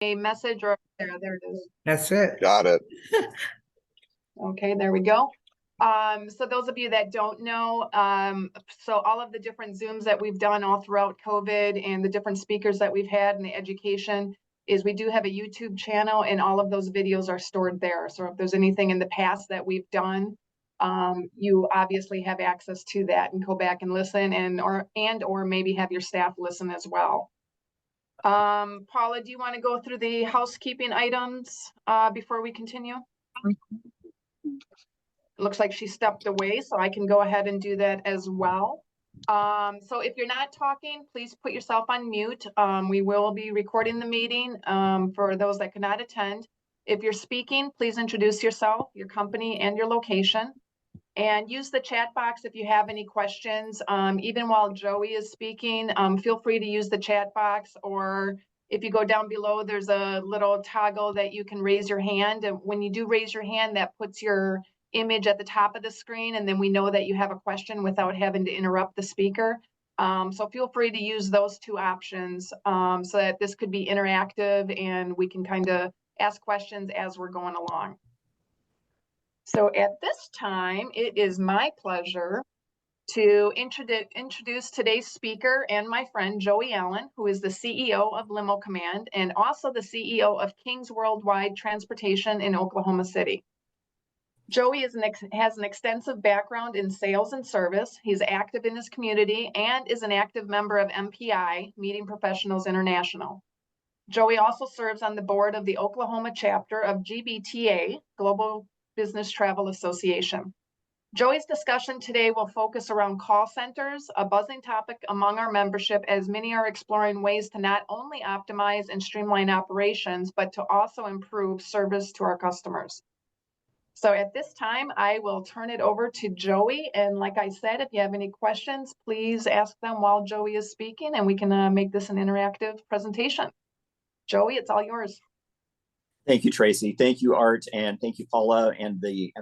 a message or there it is. That's it. Got it. Okay, there we go. So those of you that don't know, so all of the different Zooms that we've done all throughout COVID and the different speakers that we've had in the education is we do have a YouTube channel and all of those videos are stored there. So if there's anything in the past that we've done, you obviously have access to that and go back and listen or maybe have your staff listen as well. Paula, do you want to go through the housekeeping items before we continue? It looks like she stepped away, so I can go ahead and do that as well. So if you're not talking, please put yourself on mute. We will be recording the meeting for those that could not attend. If you're speaking, please introduce yourself, your company, and your location. And use the chat box if you have any questions. Even while Joey is speaking, feel free to use the chat box, or if you go down below, there's a little toggle that you can raise your hand. And when you do raise your hand, that puts your image at the top of the screen, and then we know that you have a question without having to interrupt the speaker. So feel free to use those two options so that this could be interactive and we can kind of ask questions as we're going along. So at this time, it is my pleasure to introduce today's speaker and my friend Joey Allen, who is the CEO of Limo Command and also the CEO of King's Worldwide Transportation in Oklahoma City. Joey has an extensive background in sales and service. He's active in his community and is an active member of MPI, Meeting Professionals International. Joey also serves on the board of the Oklahoma chapter of GBTA, Global Business Travel Association. Joey's discussion today will focus around call centers, a buzzing topic among our membership, as many are exploring ways to not only optimize and streamline operations, but to also improve service to our customers. So at this time, I will turn it over to Joey. And like I said, if you have any questions, please ask them while Joey is speaking, and we can make this an interactive presentation. Joey, it's all yours. Thank you, Tracy. Thank you, Art, and thank you, Paula, and the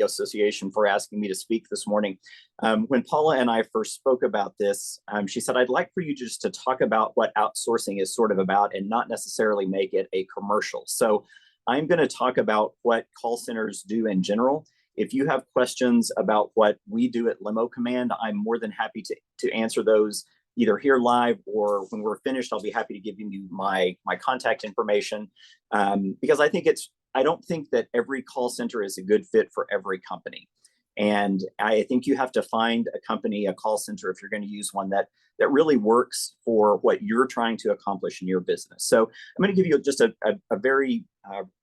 association for asking me to speak this morning. When Paula and I first spoke about this, she said, I'd like for you just to talk about what outsourcing is sort of about and not necessarily make it a commercial. So I'm going to talk about what call centers do in general. If you have questions about what we do at Limo Command, I'm more than happy to answer those either here live or when we're finished. I'll be happy to give you my contact information because I don't think that every call center is a good fit for every company. And I think you have to find a company, a call center, if you're going to use one that really works for what you're trying to accomplish in your business. So I'm going to give you just a very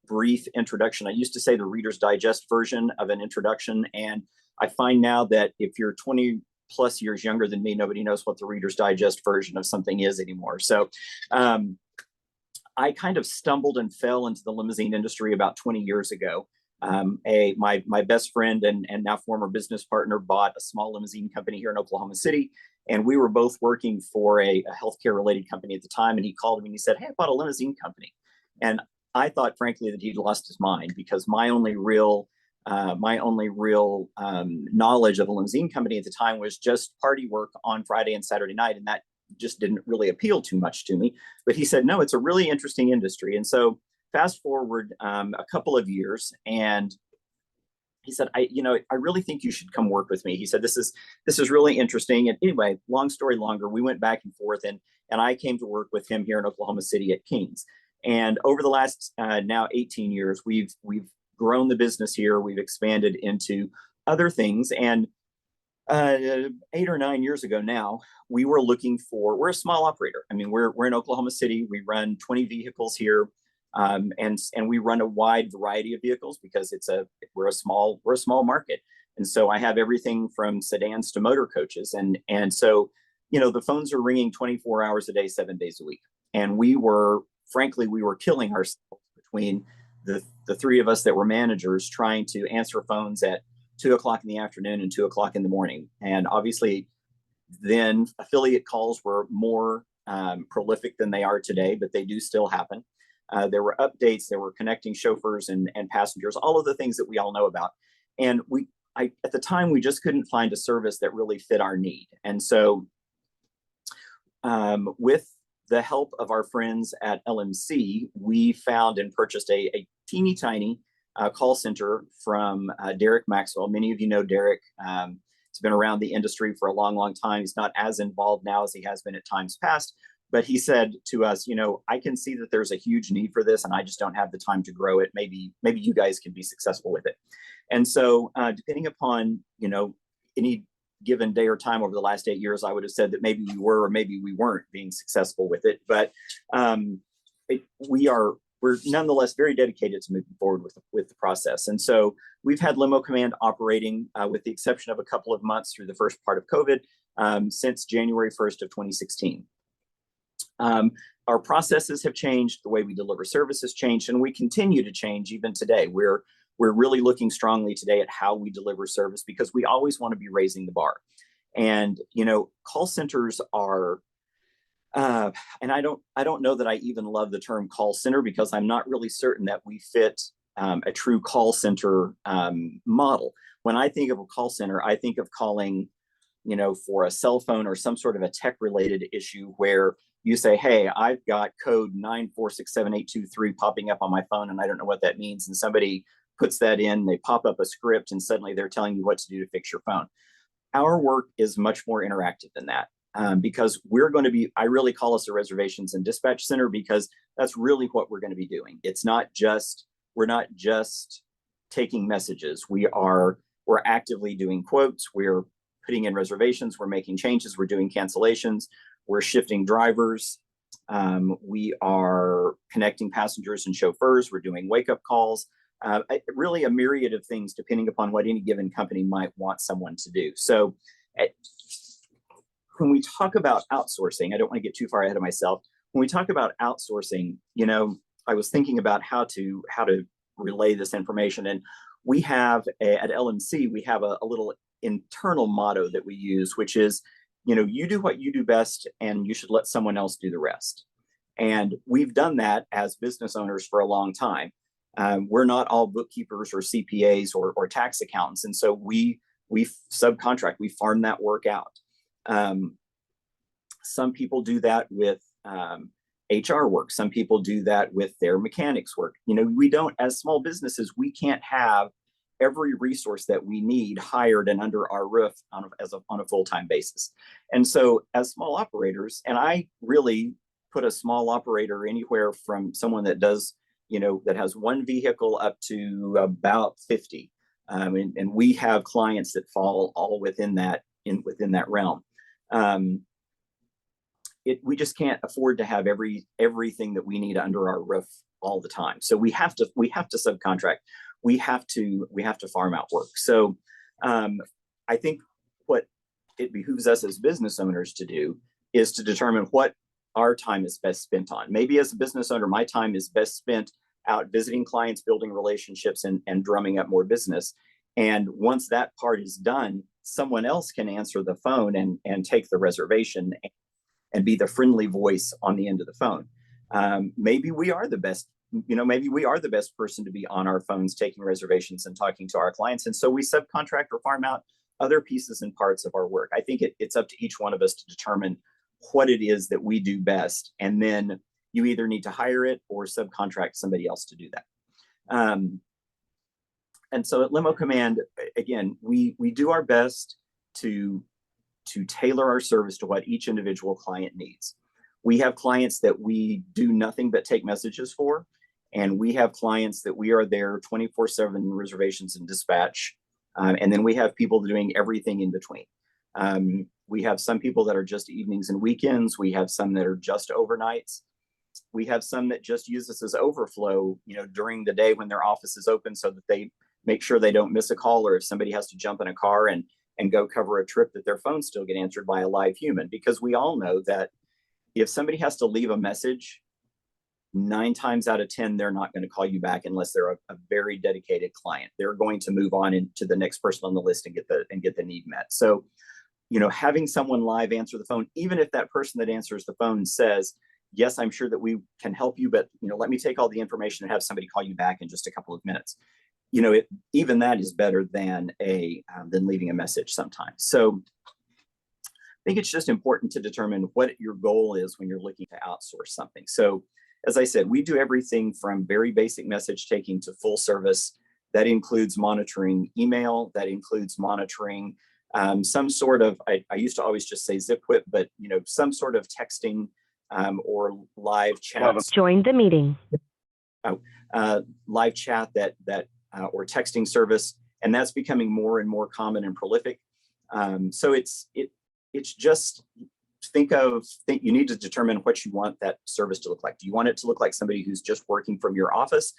brief introduction. I used to say the Reader's Digest version of an introduction. And I find now that if you're 20 plus years younger than me, nobody knows what the Reader's Digest version of something is anymore. So I kind of stumbled and fell into the limousine industry about 20 years ago. My best friend and now former business partner bought a small limousine company here in Oklahoma City. And we were both working for a healthcare related company at the time. And he called me and he said, hey, I bought a limousine company. And I thought, frankly, that he'd lost his mind because my only real knowledge of a limousine company at the time was just party work on Friday and Saturday night. And that just didn't really appeal too much to me. But he said, no, it's a really interesting industry. And so fast forward a couple of years, and he said, I really think you should come work with me. He said, this is really interesting. And anyway, long story longer, we went back and forth, and I came to work with him here in Oklahoma City at King's. And over the last now 18 years, we've grown the business here. We've expanded into other things. And 8 or 9 years ago now, we're a small operator. I mean, we're in Oklahoma City. We run 20 vehicles here. And we run a wide variety of vehicles because we're a small market. And so I have everything from sedans to motor coaches. And so, the phones are ringing 24 hours a day, 7 days a week. And we were killing ourselves between the three of us that were managers trying to answer phones at 2 o'clock in the afternoon and 2 o'clock in the morning. And obviously then affiliate calls were more prolific than they are today, but they do still happen. There were updates, there were connecting chauffeurs and passengers, all of the things that we all know about. And at the time, we just couldn't find a service that really fit our need. And so with the help of our friends at LMC, we found and purchased a teeny tiny call center from Derek Maxwell. Many of you know Derek. He's been around the industry for a long, long time. He's not as involved now as he has been at times past, but he said to us, I can see that there's a huge need for this and I just don't have the time to grow it. Maybe you guys can be successful with it. And so depending upon, any given day or time over the last 8 years, I would have said that maybe we were or maybe we weren't being successful with it. But we're nonetheless very dedicated to moving forward with the process. And so we've had Limo Command operating with the exception of a couple of months through the first part of COVID since January 1st of 2016. Our processes have changed, the way we deliver services changed, and we continue to change even today. We're really looking strongly today at how we deliver service because we always want to be raising the bar. And, call centers are, and I don't know that I even love the term call center because I'm not really certain that we fit a true call center model. When I think of a call center, I think of calling, for a cell phone or some sort of a tech related issue where you say, hey, I've got code 9467823 popping up on my phone and I don't know what that means. And somebody puts that in, they pop up a script and suddenly they're telling you what to do to fix your phone. Our work is much more interactive than that because I really call us a reservations and dispatch center because that's really what we're going to be doing. We're not just taking messages. We're actively doing quotes. We're putting in reservations. We're making changes. We're doing cancellations. We're shifting drivers. We are connecting passengers and chauffeurs. We're doing wake-up calls. Really a myriad of things depending upon what any given company might want someone to do. So when we talk about outsourcing, I don't want to get too far ahead of myself. When we talk about outsourcing, I was thinking about how to relay this information. And we have at LMC, we have a little internal motto that we use, which is, you do what you do best and you should let someone else do the rest. And we've done that as business owners for a long time. We're not all bookkeepers or CPAs or tax accountants. And so we subcontract, we farm that work out. Some people do that with HR work. Some people do that with their mechanics work. We don't, as small businesses, we can't have every resource that we need hired and under our roof on a full-time basis. And so as small operators, and I really put a small operator anywhere from someone that does, that has one vehicle up to about 50. And we have clients that fall all within that realm. We just can't afford to have everything that we need under our roof all the time. So we have to subcontract. We have to farm out work. So I think what it behooves us as business owners to do is to determine what our time is best spent on. Maybe as a business owner, my time is best spent out visiting clients, building relationships, and drumming up more business. And once that part is done, someone else can answer the phone and take the reservation and be the friendly voice on the end of the phone. Maybe we are the best, maybe we are the best person to be on our phones taking reservations and talking to our clients. And so we subcontract or farm out other pieces and parts of our work. I think it's up to each one of us to determine what it is that we do best. And then you either need to hire it or subcontract somebody else to do that. And so at Limo Command, again, we do our best to tailor our service to what each individual client needs. We have clients that we do nothing but take messages for, and we have clients that we are there 24/7 reservations and dispatch. And then we have people doing everything in between. We have some people that are just evenings and weekends. We have some that are just overnights. We have some that just use us as overflow, during the day when their office is open so that they make sure they don't miss a call, or if somebody has to jump in a car and go cover a trip, that their phone still get answered by a live human. Because we all know that if somebody has to leave a message, 9 times out of 10, they're not going to call you back unless they're a very dedicated client. They're going to move on into the next person on the list and get the need met. So, having someone live answer the phone, even if that person that answers the phone says, yes, I'm sure that we can help you, but, let me take all the information and have somebody call you back in just a couple of minutes. Even that is better than leaving a message sometimes. So think it's just important to determine what your goal is when you're looking to outsource something. So as I said, we do everything from very basic message taking to full service. That includes monitoring email, that includes monitoring some sort of, I used to always just say zip whip, but some sort of texting or live chat. Join the meeting. Live chat or texting service, and that's becoming more and more common and prolific. So it's just you need to determine what you want that service to look like. Do you want it to look like somebody who's just working from your office?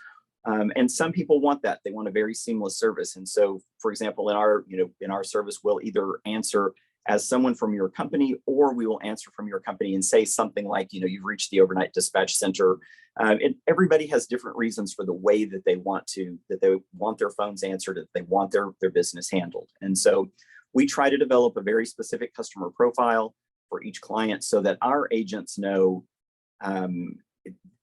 And some people want that. They want a very seamless service. And so, for example, in our service, we'll either answer as someone from your company, or we will answer from your company and say something like, you've reached the overnight dispatch center. And everybody has different reasons for the way that they want their phones answered, that they want their business handled. And so we try to develop a very specific customer profile for each client so that our agents know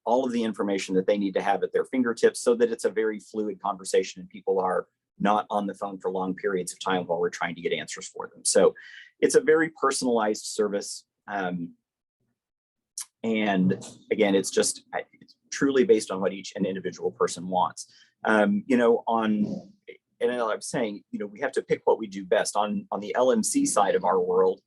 all of the information that they need to have at their fingertips, so that it's a very fluid conversation and people are not on the phone for long periods of time while we're trying to get answers for them. So it's a very personalized service. And again, it's truly based on what each individual person wants. And I'm saying, we have to pick what we do best. On the LMC side of our world,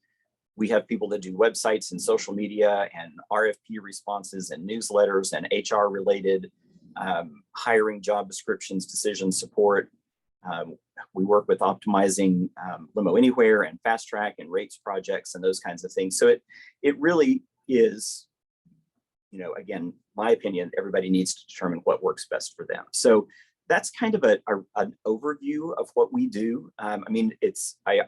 we have people that do websites and social media and RFP responses and newsletters and HR related hiring, job descriptions, decision support. We work with optimizing Limo Anywhere and Fast Track and rates projects and those kinds of things. So it really is, again, my opinion, everybody needs to determine what works best for them. So that's kind of an overview of what we do. I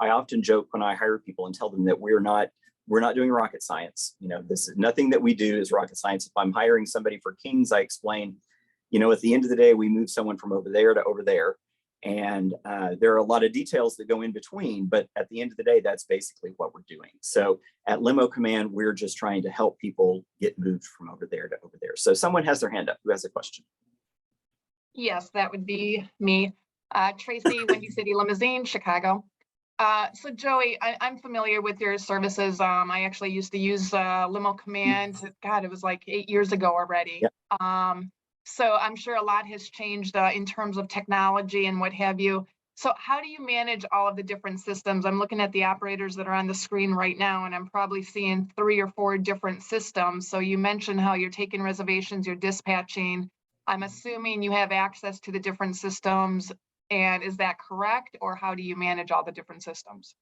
often joke when I hire people and tell them that we're not doing rocket science. This is nothing that we do is rocket science. If I'm hiring somebody for Kings, I explain, at the end of the day, we move someone from over there to over there. And there are a lot of details that go in between, but at the end of the day, that's basically what we're doing. So at Limo Command, we're just trying to help people get moved from over there to over there. So someone has their hand up. Who has a question? Yes, that would be me. Tracy, Windy City Limousine, Chicago. So Joey, I'm familiar with your services. I actually used to use Limo Command. God, it was like 8 years ago already. Yep. So I'm sure a lot has changed in terms of technology and what have you. So how do you manage all of the different systems? I'm looking at the operators that are on the screen right now, and I'm probably seeing 3 or 4 different systems. So you mentioned how you're taking reservations, you're dispatching. I'm assuming you have access to the different systems. And is that correct? Or how do you manage all the different systems?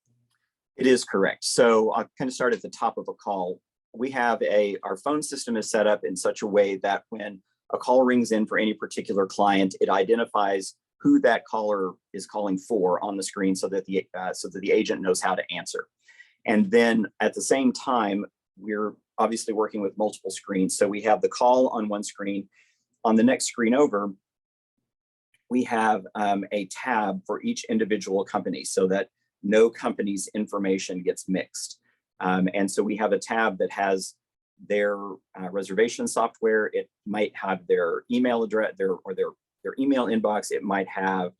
It is correct. So I'll kind of start at the top of a call. We have our phone system is set up in such a way that when a call rings in for any particular client, it identifies who that caller is calling for on the screen so that the agent knows how to answer. And then at the same time, we're obviously working with multiple screens. So we have the call on one screen. On the next screen over, we have a tab for each individual company so that no company's information gets mixed. And so we have a tab that has their reservation software. It might have their email address, their email inbox. It might have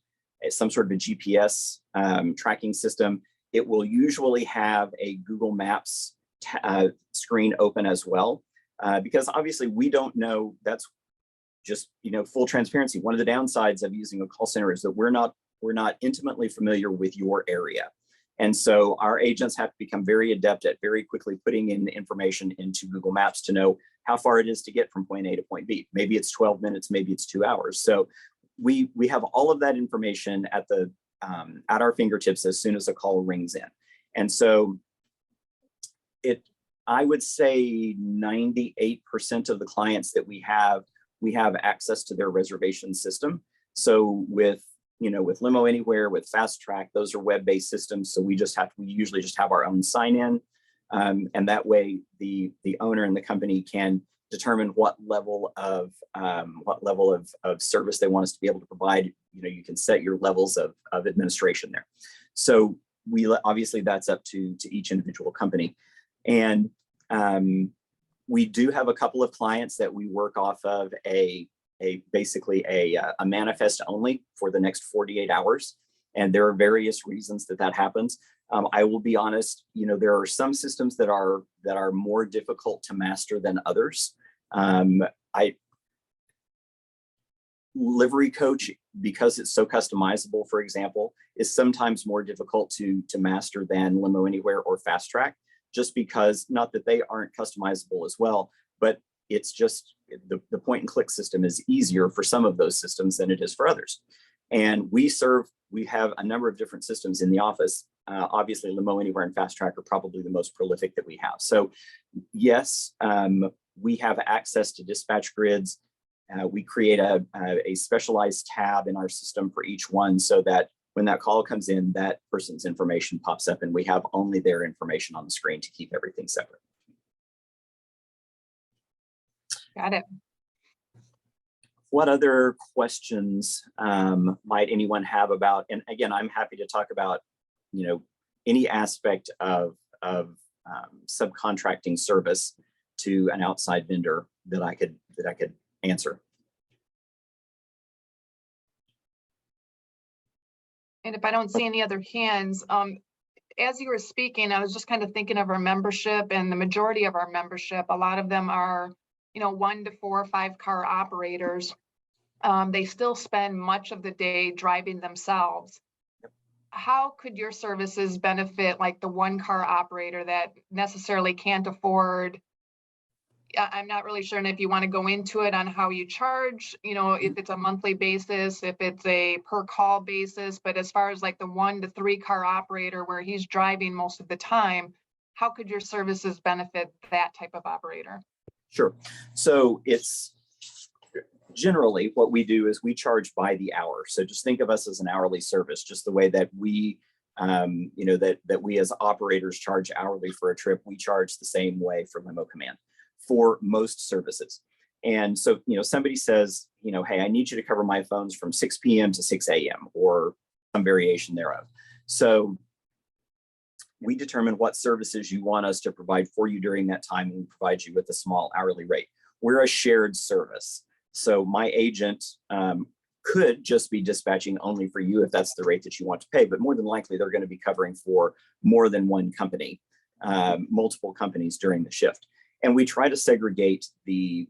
some sort of a GPS tracking system. It will usually have a Google Maps screen open as well, because obviously we don't know. That's just, full transparency. One of the downsides of using a call center is that we're not intimately familiar with your area. And so our agents have to become very adept at very quickly putting in information into Google Maps to know how far it is to get from point A to point B. Maybe it's 12 minutes, maybe it's 2 hours. So we have all of that information at our fingertips as soon as a call rings in. And so I would say 98% of the clients that we have access to their reservation system. So with Limo Anywhere, with Fast Track, those are web-based systems. So we usually just have our own sign-in. And that way the owner and the company can determine what level of service they want us to be able to provide. You can set your levels of administration there. So obviously that's up to each individual company. And we do have a couple of clients that we work off of basically a manifest only for the next 48 hours. And there are various reasons that happens. I will be honest, there are some systems that are more difficult to master than others. Livery Coach, because it's so customizable, for example, is sometimes more difficult to master than Limo Anywhere or Fast Track, just because, not that they aren't customizable as well, but it's just the point and click system is easier for some of those systems than it is for others. And we have a number of different systems in the office. Obviously, Limo Anywhere and Fast Track are probably the most prolific that we have. So yes, we have access to dispatch grids. We create a specialized tab in our system for each one, so that when that call comes in, that person's information pops up and we have only their information on the screen to keep everything separate. Got it. What other questions might anyone have about, and again, I'm happy to talk about, any aspect of subcontracting service to an outside vendor that I could answer. And if I don't see any other hands, as you were speaking, I was just kind of thinking of our membership, and the majority of our membership, a lot of them are, 1 to 4 or 5 car operators. They still spend much of the day driving themselves. How could your services benefit like the 1 car operator that necessarily can't afford? I'm not really sure if you want to go into it on how you charge, if it's a monthly basis, if it's a per call basis, but as far as like the 1 to 3 car operator where he's driving most of the time, how could your services benefit that type of operator? Sure. So it's generally what we do is we charge by the hour. So just think of us as an hourly service, just the way that we that we as operators charge hourly for a trip. We charge the same way for Limo Command for most services. And so, somebody says, hey, I need you to cover my phones from 6 p.m. to 6 a.m. or some variation thereof. So we determine what services you want us to provide for you during that time, and we provide you with a small hourly rate. We're a shared service. So my agent could just be dispatching only for you if that's the rate that you want to pay, but more than likely they're going to be covering for more than one company, multiple companies during the shift. And we try to segregate the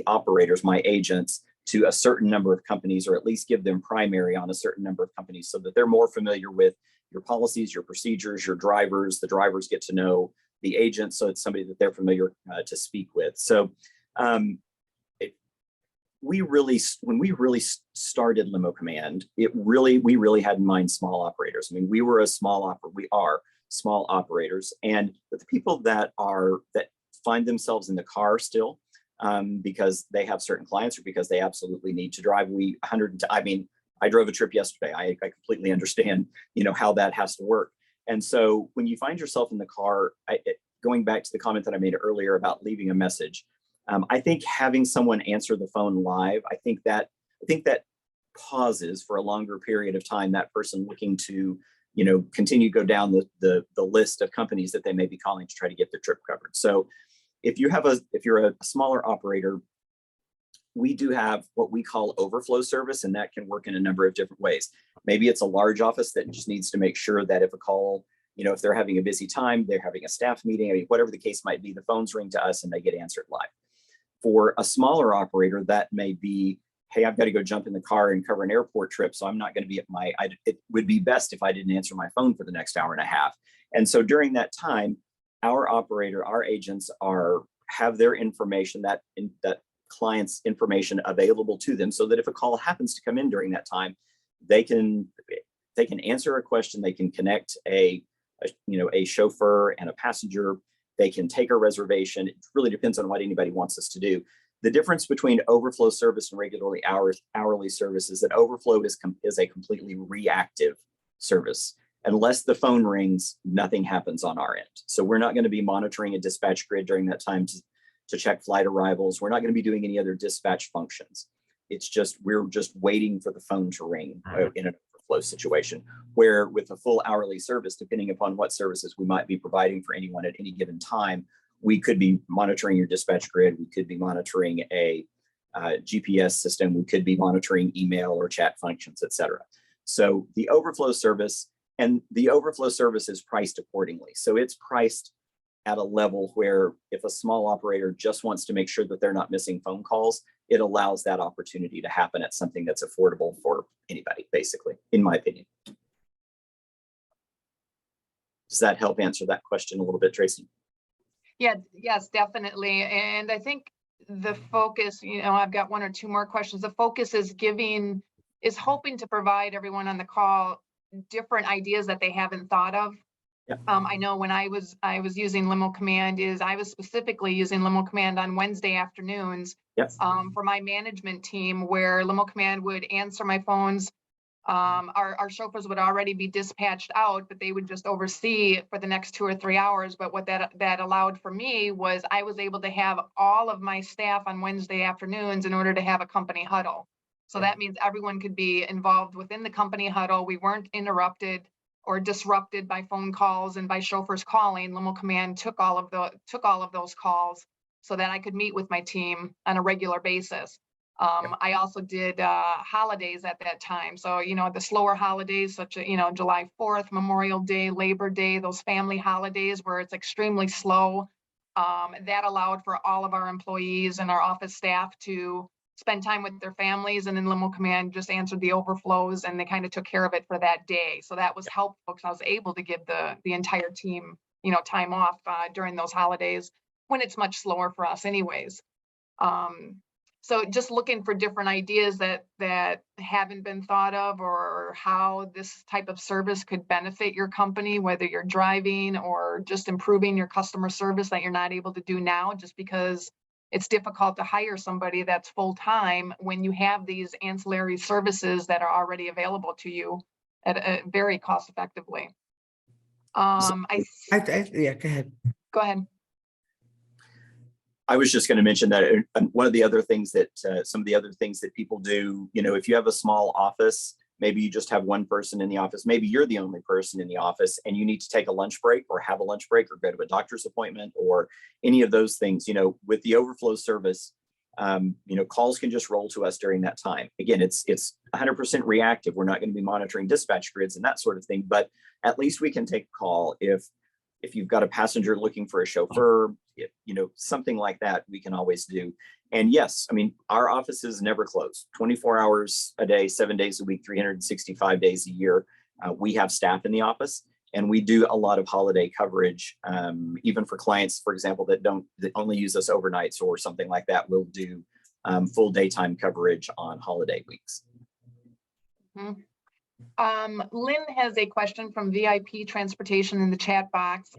operators, my agents, to a certain number of companies, or at least give them primary on a certain number of companies, so that they're more familiar with your policies, your procedures, your drivers. The drivers get to know the agent, so it's somebody that they're familiar to speak with. So when we really started Limo Command, we really had in mind small operators. I mean, we are small operators, and the people that find themselves in the car still because they have certain clients or because they absolutely need to drive. I drove a trip yesterday. I completely understand, how that has to work. And so when you find yourself in the car, going back to the comment that I made earlier about leaving a message, I think having someone answer the phone live, I think that pauses for a longer period of time that person looking to, continue to go down the list of companies that they may be calling to try to get their trip covered. So if you're a smaller operator, we do have what we call overflow service, and that can work in a number of different ways. Maybe it's a large office that just needs to make sure that if a call, if they're having a busy time, they're having a staff meeting, whatever the case might be, the phones ring to us and they get answered live. For a smaller operator, that may be, hey, I've got to go jump in the car and cover an airport trip, so I'm not going to be it would be best if I didn't answer my phone for the next hour and a half. And so during that time, our agents have their information, that client's information available to them, so that if a call happens to come in during that time, they can answer a question, they can connect a chauffeur and a passenger, they can take a reservation. It really depends on what anybody wants us to do. The difference between overflow service and regularly hourly service is that overflow is a completely reactive service. Unless the phone rings, nothing happens on our end. So we're not going to be monitoring a dispatch grid during that time to check flight arrivals. We're not going to be doing any other dispatch functions. We're just waiting for the phone to ring in an overflow situation, where with a full hourly service, depending upon what services we might be providing for anyone at any given time, we could be monitoring your dispatch grid. We could be monitoring a GPS system. We could be monitoring email or chat functions, et cetera. So the overflow service And the overflow service is priced accordingly. So it's priced at a level where if a small operator just wants to make sure that they're not missing phone calls, it allows that opportunity to happen at something that's affordable for anybody, basically, in my opinion. Does that help answer that question a little bit, Tracy? Yeah, yes, definitely. And I think the focus, I've got one or two more questions. The focus is hoping to provide everyone on the call different ideas that they haven't thought of. Yep. I know when I was using Limo Command, I was specifically using Limo Command on Wednesday afternoons. Yes. For my management team, where Limo Command would answer my phones. Our chauffeurs would already be dispatched out, but they would just oversee for the next 2 or 3 hours. But what that allowed for me was I was able to have all of my staff on Wednesday afternoons in order to have a company huddle. So that means everyone could be involved within the company huddle. We weren't interrupted or disrupted by phone calls and by chauffeurs calling. Limo Command took all of those calls so that I could meet with my team on a regular basis. I also did holidays at that time. So, the slower holidays, such as, July 4th, Memorial Day, Labor Day, those family holidays where it's extremely slow. That allowed for all of our employees and our office staff to spend time with their families, and then Limo Command just answered the overflows and they kind of took care of it for that day. So that was helpful because I was able to give the entire team, time off during those holidays when it's much slower for us anyways. So just looking for different ideas that haven't been thought of, or how this type of service could benefit your company, whether you're driving or just improving your customer service that you're not able to do now, just because it's difficult to hire somebody that's full-time when you have these ancillary services that are already available to you at a very cost effectively. Yeah, go ahead. Go ahead. I was just going to mention that one of the other things that some of the other things that people do, if you have a small office, maybe you just have one person in the office, maybe you're the only person in the office and you need to take a lunch break or have a lunch break or go to a doctor's appointment or any of those things, with the overflow service, calls can just roll to us during that time. Again, it's 100% reactive. We're not going to be monitoring dispatch grids and that sort of thing, but at least we can take a call if you've got a passenger looking for a chauffeur, something like that, we can always do. And yes, I mean, our offices never close 24 hours a day, 7 days a week, 365 days a year. We have staff in the office and we do a lot of holiday coverage. Even for clients, for example, that only use us overnights or something like that, we'll do full daytime coverage on holiday weeks. Mm-hmm. Lynn has a question from VIP Transportation in the chat box.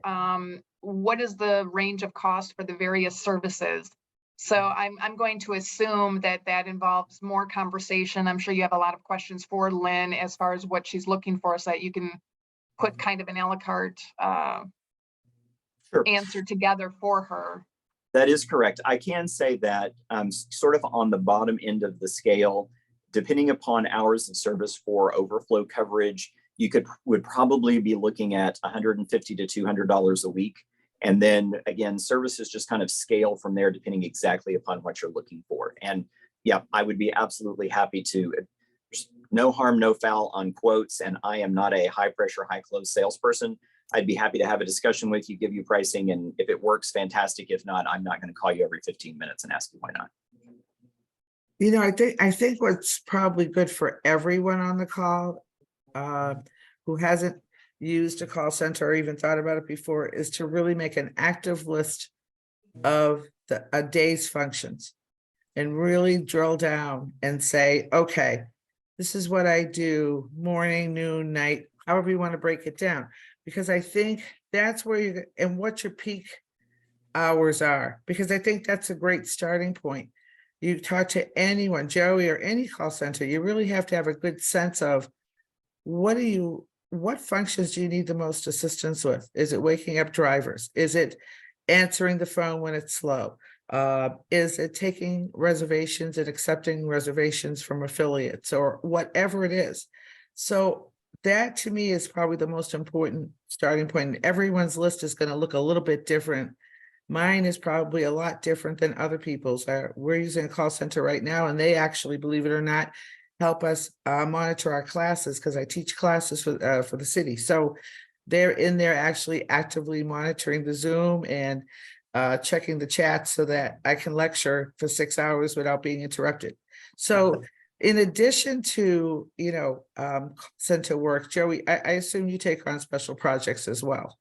What is the range of cost for the various services? So I'm going to assume that involves more conversation. I'm sure you have a lot of questions for Lynn as far as what she's looking for, so that you can put kind of an a la carte Sure. answer together for her. That is correct. I can say that sort of on the bottom end of the scale, depending upon hours of service for overflow coverage, you would probably be looking at $150 to $200 a week. And then again, services just kind of scale from there, depending exactly upon what you're looking for. And yeah, I would be absolutely happy to. No harm, no foul on quotes. And I am not a high pressure, high close salesperson. I'd be happy to have a discussion with you, give you pricing. And if it works, fantastic. If not, I'm not going to call you every 15 minutes and ask you why not. I think what's probably good for everyone on the call who hasn't used a call center or even thought about it before is to really make an active list of a day's functions and really drill down and say, okay, this is what I do morning, noon, night, however you want to break it down. Because I think that's where and what your peak hours are, because I think that's a great starting point. You talk to anyone, Joey, or any call center, you really have to have a good sense of what functions do you need the most assistance with? Is it waking up drivers? Is it answering the phone when it's slow? Is it taking reservations and accepting reservations from affiliates or whatever it is? So that to me is probably the most important starting point. Everyone's list is going to look a little bit different. Mine is probably a lot different than other people's. We're using a call center right now, and they actually, believe it or not, help us monitor our classes, because I teach classes for the city. So they're in there actually actively monitoring the Zoom and checking the chat so that I can lecture for 6 hours without being interrupted. So in addition to, center work, Joey, I assume you take on special projects as well.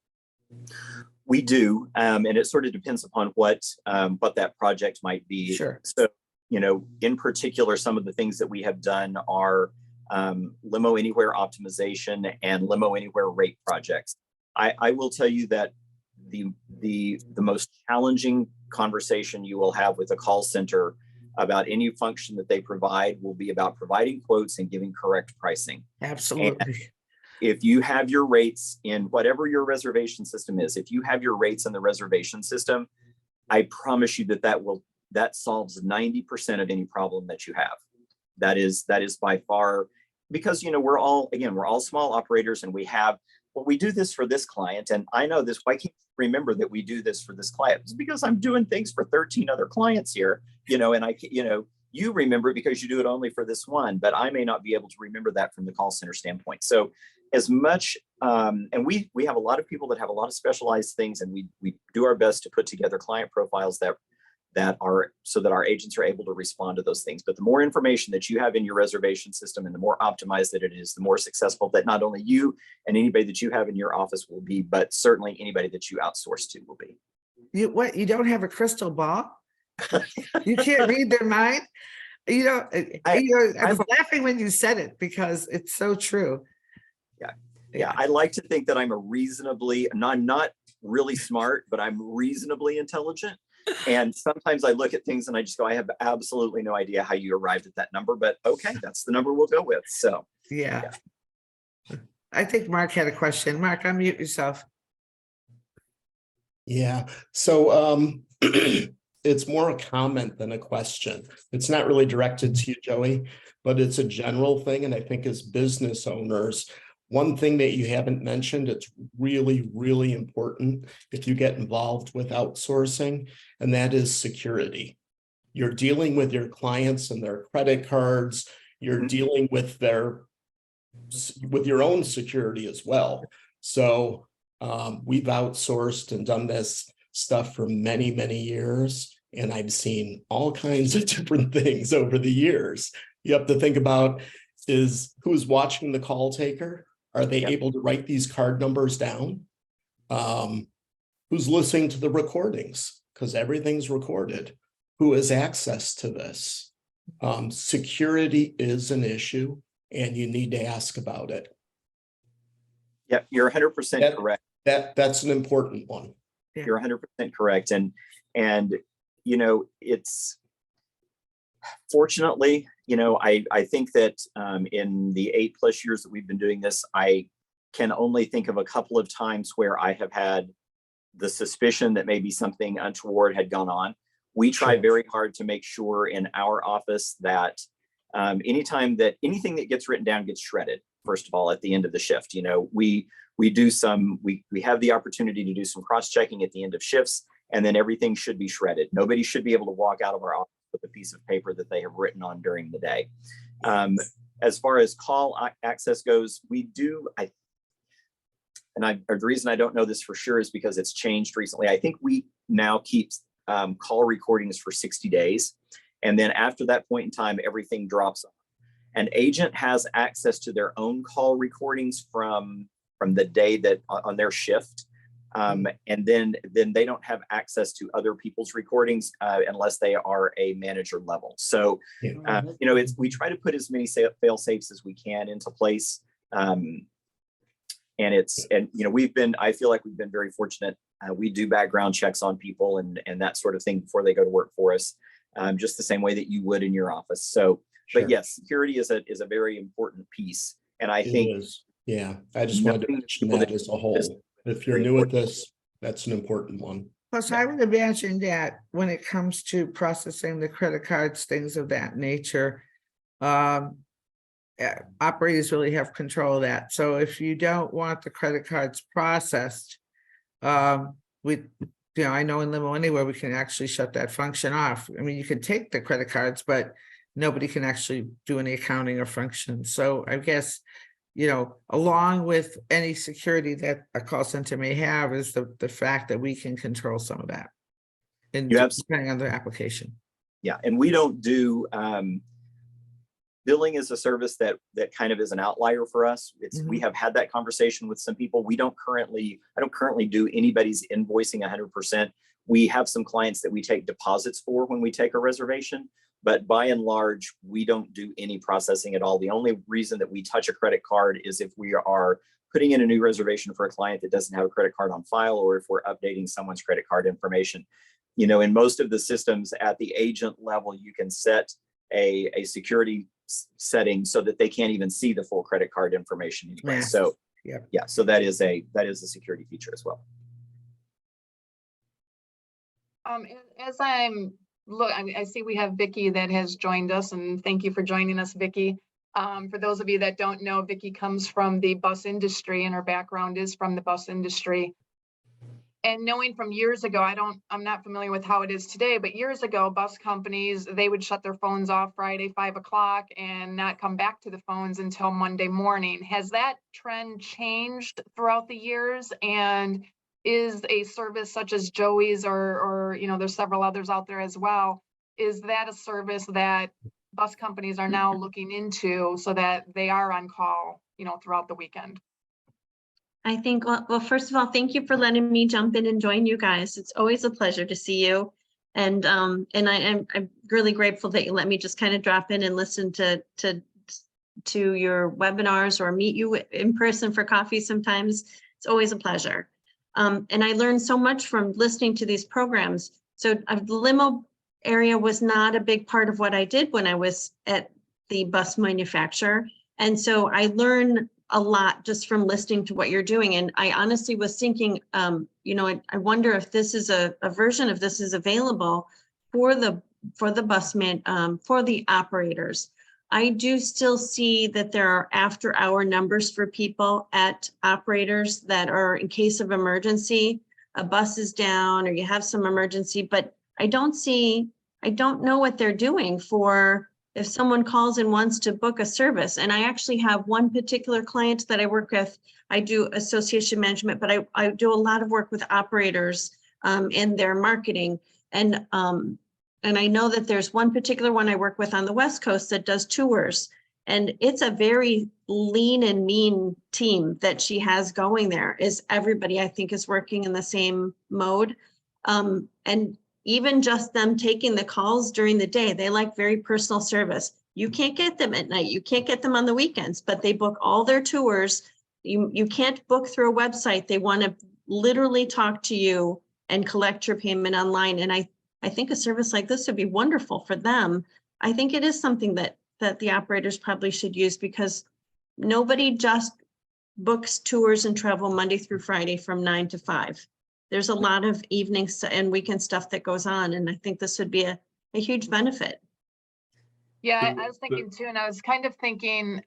We do, and it sort of depends upon what that project might be. Sure. So, in particular, some of the things that we have done are limo anywhere optimization and limo anywhere rate projects. I will tell you that the most challenging conversation you will have with a call center about any function that they provide will be about providing quotes and giving correct pricing. Absolutely. And if you have your rates in whatever your reservation system is, if you have your rates in the reservation system, I promise you that solves 90% of any problem that you have. That is by far, because we're all small operators, and we do this for this client, and I know this. Why can't you remember that we do this for this client? It's because I'm doing things for 13 other clients here, and you remember it because you do it only for this one, but I may not be able to remember that from the call center standpoint. So as much, and we have a lot of people that have a lot of specialized things, and we do our best to put together client profiles that are so that our agents are able to respond to those things. But the more information that you have in your reservation system and the more optimized that it is, the more successful that not only you and anybody that you have in your office will be, but certainly anybody that you outsource to will be. You don't have a crystal ball? You can't read their mind? I was laughing when you said it because it's so true. Yeah. I like to think that I'm I'm not really smart, but I'm reasonably intelligent. And sometimes I look at things and I just go, I have absolutely no idea how you arrived at that number, but okay, that's the number we'll go with. So yeah. I think Mark had a question. Mark, unmute yourself. Yeah. So it's more a comment than a question. It's not really directed to you, Joey, but it's a general thing. And I think as business owners, one thing that you haven't mentioned, it's really, really important if you get involved with outsourcing, and that is security. You're dealing with your clients and their credit cards. You're dealing with your own security as well. So we've outsourced and done this stuff for many, many years, and I've seen all kinds of different things over the years. You have to think about who's watching the call taker. Are they able to write these card numbers down? Who's listening to the recordings? Because everything's recorded. Who has access to this? Security is an issue, and you need to ask about it. Yeah, you're 100% correct. That's an important one. You're 100% correct. And it's fortunately, I think that in the 8+ years that we've been doing this, I can only think of a couple of times where I have had the suspicion that maybe something untoward had gone on. We try very hard to make sure in our office that anytime that anything that gets written down gets shredded, first of all, at the end of the shift. We have the opportunity to do some cross-checking at the end of shifts, and then everything should be shredded. Nobody should be able to walk out of our office with a piece of paper that they have written on during the day. As far as call access goes, we do, the reason I don't know this for sure is because it's changed recently. I think we now keep call recordings for 60 days. And then after that point in time, everything drops off. An agent has access to their own call recordings from the day that on their shift. And then they don't have access to other people's recordings unless they are a manager level. So, we try to put as many fail safes as we can into place. I feel like we've been very fortunate. We do background checks on people and that sort of thing before they go to work for us, just the same way that you would in your office. So, but yes, security is a very important piece. And I think, I just wanted to mention that as a whole. If you're new at this, that's an important one. Plus, I would imagine that when it comes to processing the credit cards, things of that nature, operators really have control of that. So if you don't want the credit cards processed, I know in Limo Anywhere, we can actually shut that function off. I mean, you can take the credit cards, but nobody can actually do any accounting or function. So I guess, along with any security that a call center may have is the fact that we can control some of that. And depending on the application. Yeah, and we don't do billing is a service that kind of is an outlier for us. We have had that conversation with some people. I don't currently do anybody's invoicing 100%. We have some clients that we take deposits for when we take a reservation, but by and large, we don't do any processing at all. The only reason that we touch a credit card is if we are putting in a new reservation for a client that doesn't have a credit card on file, or if we're updating someone's credit card information. In most of the systems at the agent level, you can set a security setting so that they can't even see the full credit card information anyway. So yeah, so that is a security feature as well. As I see we have Vicky that has joined us, and thank you for joining us, Vicky. For those of you that don't know, Vicky comes from the bus industry, and her background is from the bus industry. And knowing from years ago, I'm not familiar with how it is today, but years ago, bus companies, they would shut their phones off Friday, 5 o'clock and not come back to the phones until Monday morning. Has that trend changed throughout the years? And is a service such as Joey's or there's several others out there as well, is that a service that bus companies are now looking into so that they are on call, throughout the weekend? I think, well, first of all, thank you for letting me jump in and join you guys. It's always a pleasure to see you. And I'm really grateful that you let me just kind of drop in and listen to your webinars or meet you in person for coffee sometimes. It's always a pleasure. And I learned so much from listening to these programs. So the limo area was not a big part of what I did when I was at the bus manufacturer. And so I learned a lot just from listening to what you're doing. And I honestly was thinking, I wonder if this is a version of this is available for the busman, for the operators. I do still see that there are after-hour numbers for people at operators that are in case of emergency, a bus is down or you have some emergency, but I don't know what they're doing for if someone calls and wants to book a service. And I actually have one particular client that I work with. I do association management, but I do a lot of work with operators in their marketing. And I know that there's one particular one I work with on the West Coast that does tours. And it's a very lean and mean team that she has going there. Is everybody, I think, is working in the same mode. And even just them taking the calls during the day, they like very personal service. You can't get them at night. You can't get them on the weekends, but they book all their tours. You can't book through a website. They want to literally talk to you and collect your payment online. And I think a service like this would be wonderful for them. I think it is something that the operators probably should use, because nobody just books tours and travel Monday through Friday from 9 to 5. There's a lot of evenings and weekend stuff that goes on. And I think this would be a huge benefit. Yeah, I was thinking too, and I was kind of thinking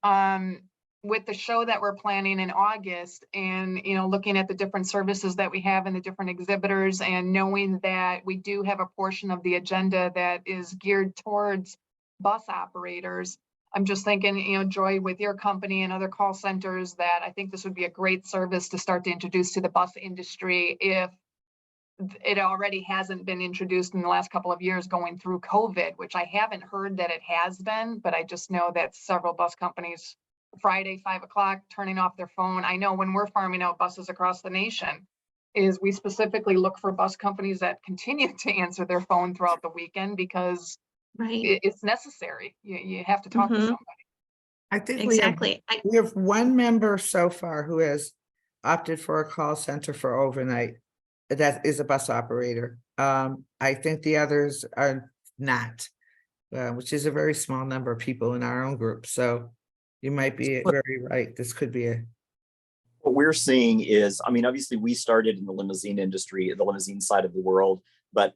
with the show that we're planning in August and, looking at the different services that we have and the different exhibitors, and knowing that we do have a portion of the agenda that is geared towards bus operators. I'm just thinking, Joy, with your company and other call centers, that I think this would be a great service to start to introduce to the bus industry if it already hasn't been introduced in the last couple of years going through COVID, which I haven't heard that it has been, but I just know that several bus companies, Friday, 5 o'clock, turning off their phone. I know when we're farming out buses across the nation, is we specifically look for bus companies that continue to answer their phone throughout the weekend, because it's necessary. You have to talk to somebody. I think exactly. we have one member so far who has opted for a call center for overnight. That is a bus operator. I think the others are not, which is a very small number of people in our own group. So you might be very right. This could be What we're seeing is, obviously we started in the limousine industry, the limousine side of the world, but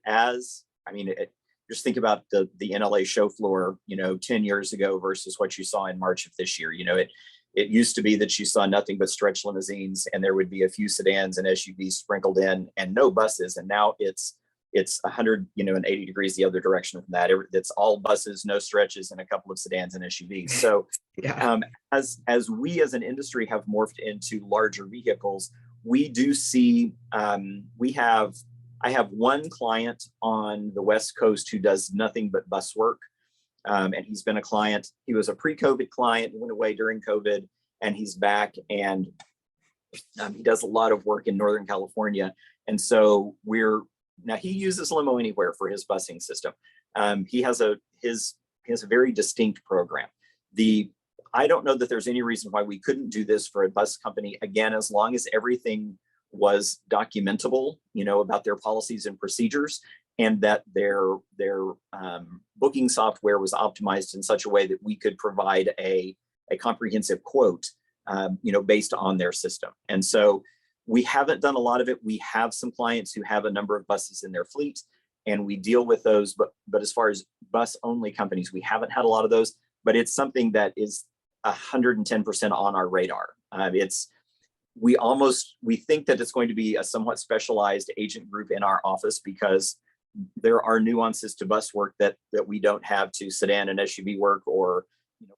just think about the NLA show floor, 10 years ago versus what you saw in March of this year. It used to be that you saw nothing but stretch limousines, and there would be a few sedans and SUVs sprinkled in and no buses. And now it's it's 180 degrees the other direction from that. It's all buses, no stretches, and a couple of sedans and SUVs. So Yeah. as we as an industry have morphed into larger vehicles, we do see, I have one client on the West Coast who does nothing but bus work. And he's been a client. He was a pre-COVID client, went away during COVID, and he's back, and he does a lot of work in Northern California. And so now he uses Limo Anywhere for his busing system. He has a very distinct program. I don't know that there's any reason why we couldn't do this for a bus company, again, as long as everything was documentable, about their policies and procedures, and that their booking software was optimized in such a way that we could provide a comprehensive quote, based on their system. And so we haven't done a lot of it. We have some clients who have a number of buses in their fleet, and we deal with those. But as far as bus only companies, we haven't had a lot of those, but it's something that is 110% on our radar. We think that it's going to be a somewhat specialized agent group in our office, because there are nuances to bus work that we don't have to sedan and SUV work, or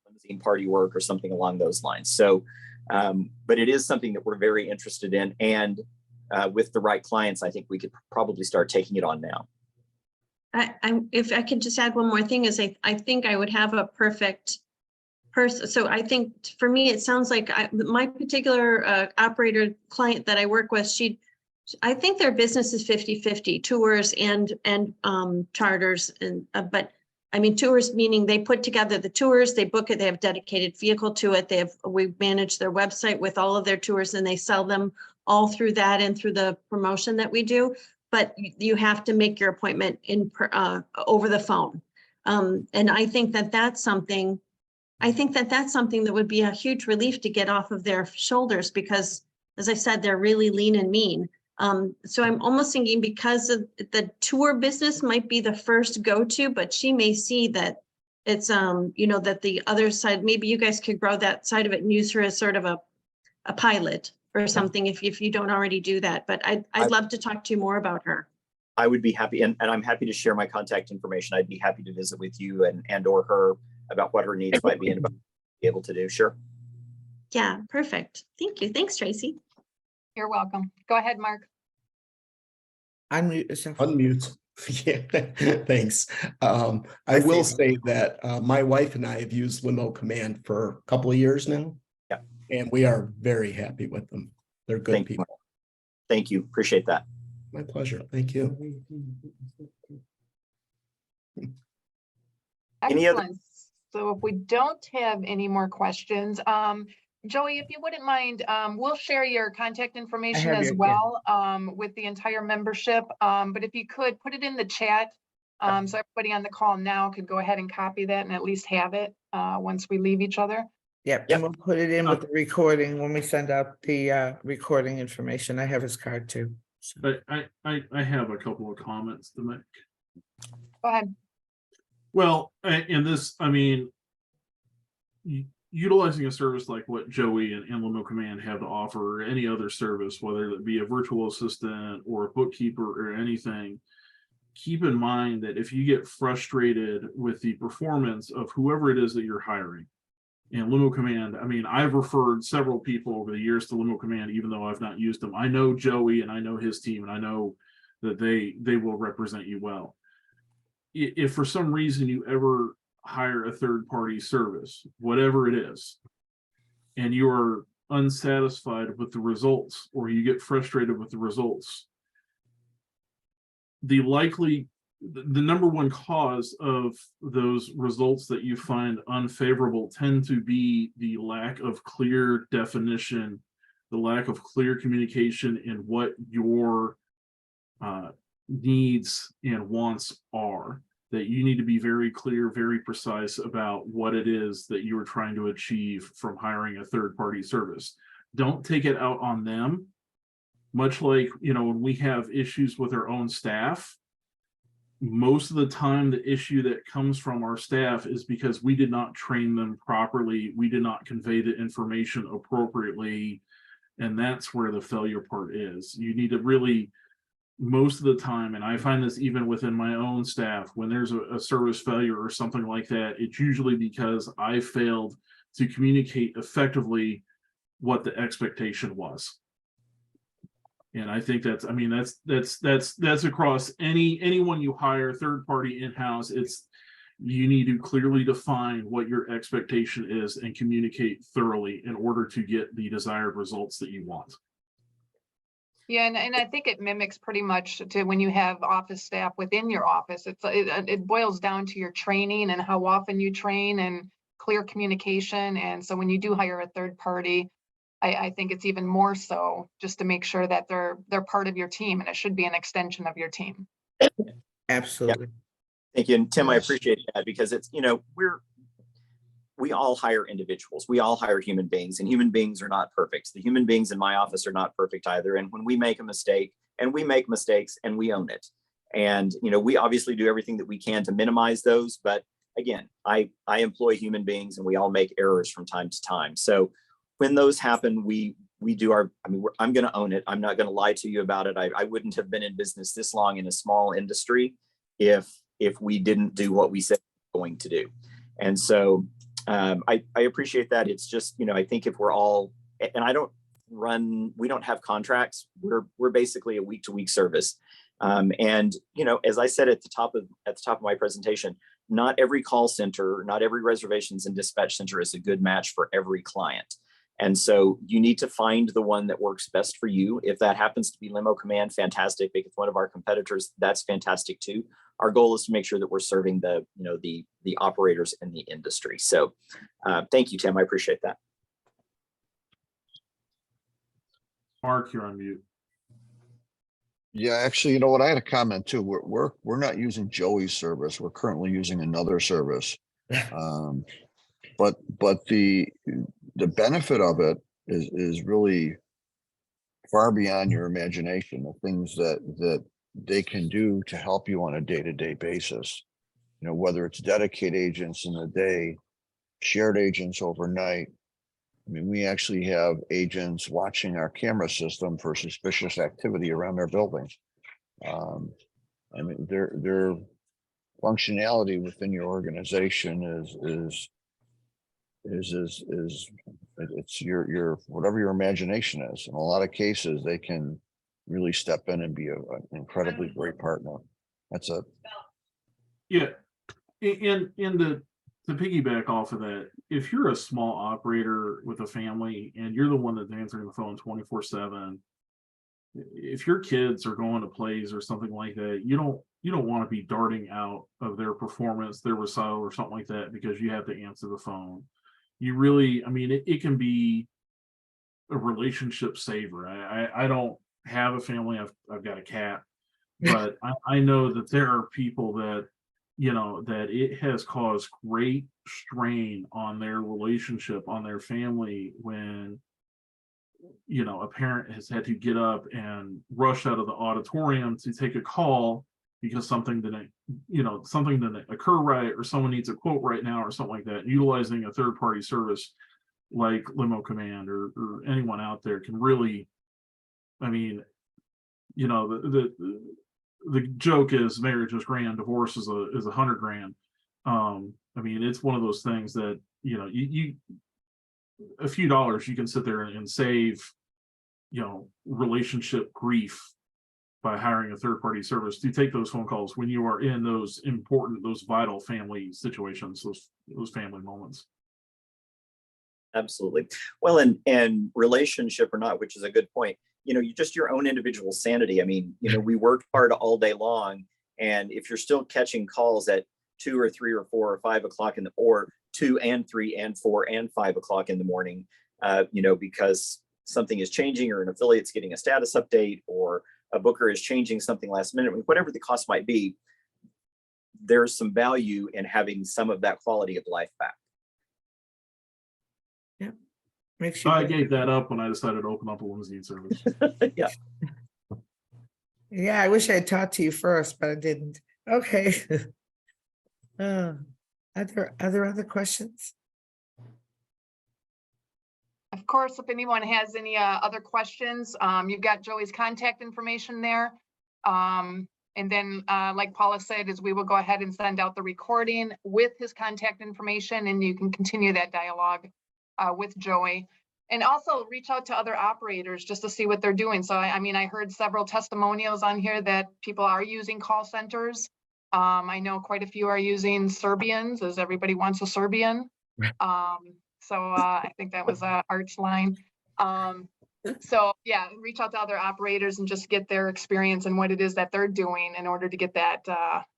limousine party work, or something along those lines. So, but it is something that we're very interested in, and with the right clients, I think we could probably start taking it on now. If I could just add one more thing, is I think I would have a perfect person. So I think for me, it sounds like my particular operator client that I work with, I think their business is 50-50, tours and charters. But I mean, tours meaning they put together the tours, they book it, they have a dedicated vehicle to it. We manage their website with all of their tours, and they sell them all through that and through the promotion that we do. But you have to make your appointment over the phone. And I think that's something that would be a huge relief to get off of their shoulders, because, as I said, they're really lean and mean. So I'm almost thinking, because of the tour business might be the first go-to, but she may see that it's, that the other side, maybe you guys could grow that side of it and use her as sort of a pilot or something, if you don't already do that. But I'd love to talk to you more about her. I would be happy, and I'm happy to share my contact information. I'd be happy to visit with you and or her about what her needs might be and be able to do. Sure. Yeah, perfect. Thank you. Thanks, Tracy. You're welcome. Go ahead, Mark. Unmute yourself. Unmute. Yeah, thanks. I will say that my wife and I have used Limo Command for a couple of years now. Yeah. And we are very happy with them. They're good people. Thank you. Appreciate that. My pleasure. Thank you. Excellent. So if we don't have any more questions, Joey, if you wouldn't mind, we'll share your contact information as well with the entire membership. But if you could put it in the chat, so everybody on the call now could go ahead and copy that and at least have it once we leave each other. Yep, and we'll put it in with the recording when we send out the recording information. I have his card too. So. But I have a couple of comments to make. Go ahead. Well, in this, I mean, utilizing a service like what Joey and Limo Command have to offer, or any other service, whether it be a virtual assistant or a bookkeeper or anything, keep in mind that if you get frustrated with the performance of whoever it is that you're hiring, and Limo Command, I mean, I've referred several people over the years to Limo Command, even though I've not used them. I know Joey and I know his team, and I know that they will represent you well. If for some reason you ever hire a third-party service, whatever it is, and you are unsatisfied with the results, or you get frustrated with the results, the number one cause of those results that you find unfavorable tend to be the lack of clear definition, the lack of clear communication in what your needs and wants are. That you need to be very clear, very precise about what it is that you are trying to achieve from hiring a third-party service. Don't take it out on them. Much like, when we have issues with our own staff, most of the time the issue that comes from our staff is because we did not train them properly. We did not convey the information appropriately. And that's where the failure part is. You need to really most of the time, and I find this even within my own staff, when there's a service failure or something like that, it's usually because I failed to communicate effectively what the expectation was. And I think that's, I mean, that's across anyone you hire, third party, in-house. It's, you need to clearly define what your expectation is and communicate thoroughly in order to get the desired results that you want. Yeah, and I think it mimics pretty much to when you have office staff within your office. It boils down to your training and how often you train and clear communication. And so when you do hire a third party, I think it's even more so just to make sure that they're part of your team, and it should be an extension of your team. Absolutely. Thank you. And Tim, I Yes. appreciate that, because it's, you know, we all hire individuals. We all hire human beings, and human beings are not perfect. The human beings in my office are not perfect either. And when we make a mistake, and we make mistakes, and we own it. And, you know, we obviously do everything that we can to minimize those. But again, I employ human beings, and we all make errors from time to time. So when those happen, we do our, I mean, I'm going to own it. I'm not going to lie to you about it. I wouldn't have been in business this long in a small industry if we didn't do what we said we were going to do. And so I appreciate that. It's just, you know, I think if we're all, and we don't have contracts. We're basically a week-to-week service. And, you know, as I said at the top of my presentation, not every call center, not every reservations and dispatch center is a good match for every client. And so you need to find the one that works best for you. If that happens to be Limo Command, fantastic. If it's one of our competitors, that's fantastic too. Our goal is to make sure that we're serving the operators in the industry. So thank you, Tim. I appreciate that. Mark, you're on mute. Yeah, actually, you know what? I had a comment too. We're not using Joey's service. We're currently using another service. But the benefit of it is really far beyond your imagination. The things that they can do to help you on a day-to-day basis. You know, whether it's dedicated agents in the day, shared agents overnight. I mean, we actually have agents watching our camera system for suspicious activity around their buildings. I mean, their functionality within your organization is it's your whatever your imagination is. In a lot of cases, they can really step in and be an incredibly great partner. That's it. Yeah, and to piggyback off of that, if you're a small operator with a family and you're the one that's answering the phone 24/7, if your kids are going to plays or something like that, you don't want to be darting out of their performance, their recital or something like that because you have to answer the phone. You really, I mean, it can be a relationship saver. I don't have a family. I've got a cat, but I know that there are people that, you know, that it has caused great strain on their relationship, on their family, when, you know, a parent has had to get up and rush out of the auditorium to take a call because something didn't occur right, or someone needs a quote right now or something like that. Utilizing a third-party service like Limo Command or anyone out there can really, I mean, you know, the joke is marriage is grand, divorce is $100,000. I mean, it's one of those things that, you know, you a few dollars you can sit there and save, you know, relationship grief by hiring a third-party service to take those phone calls when you are in those important, those vital family situations, those family moments. Absolutely. Well, and relationship or not, which is a good point, you know, you just your own individual sanity. I mean, you know, we worked hard all day long, and if you're still catching calls at 2 or 3 or 4 or 5 o'clock or 2 and 3 and 4 and 5 o'clock in the morning, you know, because something is changing, or an affiliate's getting a status update, or a booker is changing something last minute, whatever the cost might be, there's some value in having some of that quality of life back. Yep. Makes you I gave that up when I decided to open up a limousine service. Yeah. Yeah, I wish I had talked to you first, but I didn't. Okay. Are there other questions? Of course, if anyone has any other questions, you've got Joey's contact information there. And then, like Paula said, is we will go ahead and send out the recording with his contact information, and you can continue that dialogue with Joey. And also reach out to other operators just to see what they're doing. So I mean, I heard several testimonials on here that people are using call centers. I know quite a few are using Serbians, as everybody wants a Serbian. I think that was Art's line. So yeah, reach out to other operators and just get their experience and what it is that they're doing in order to get that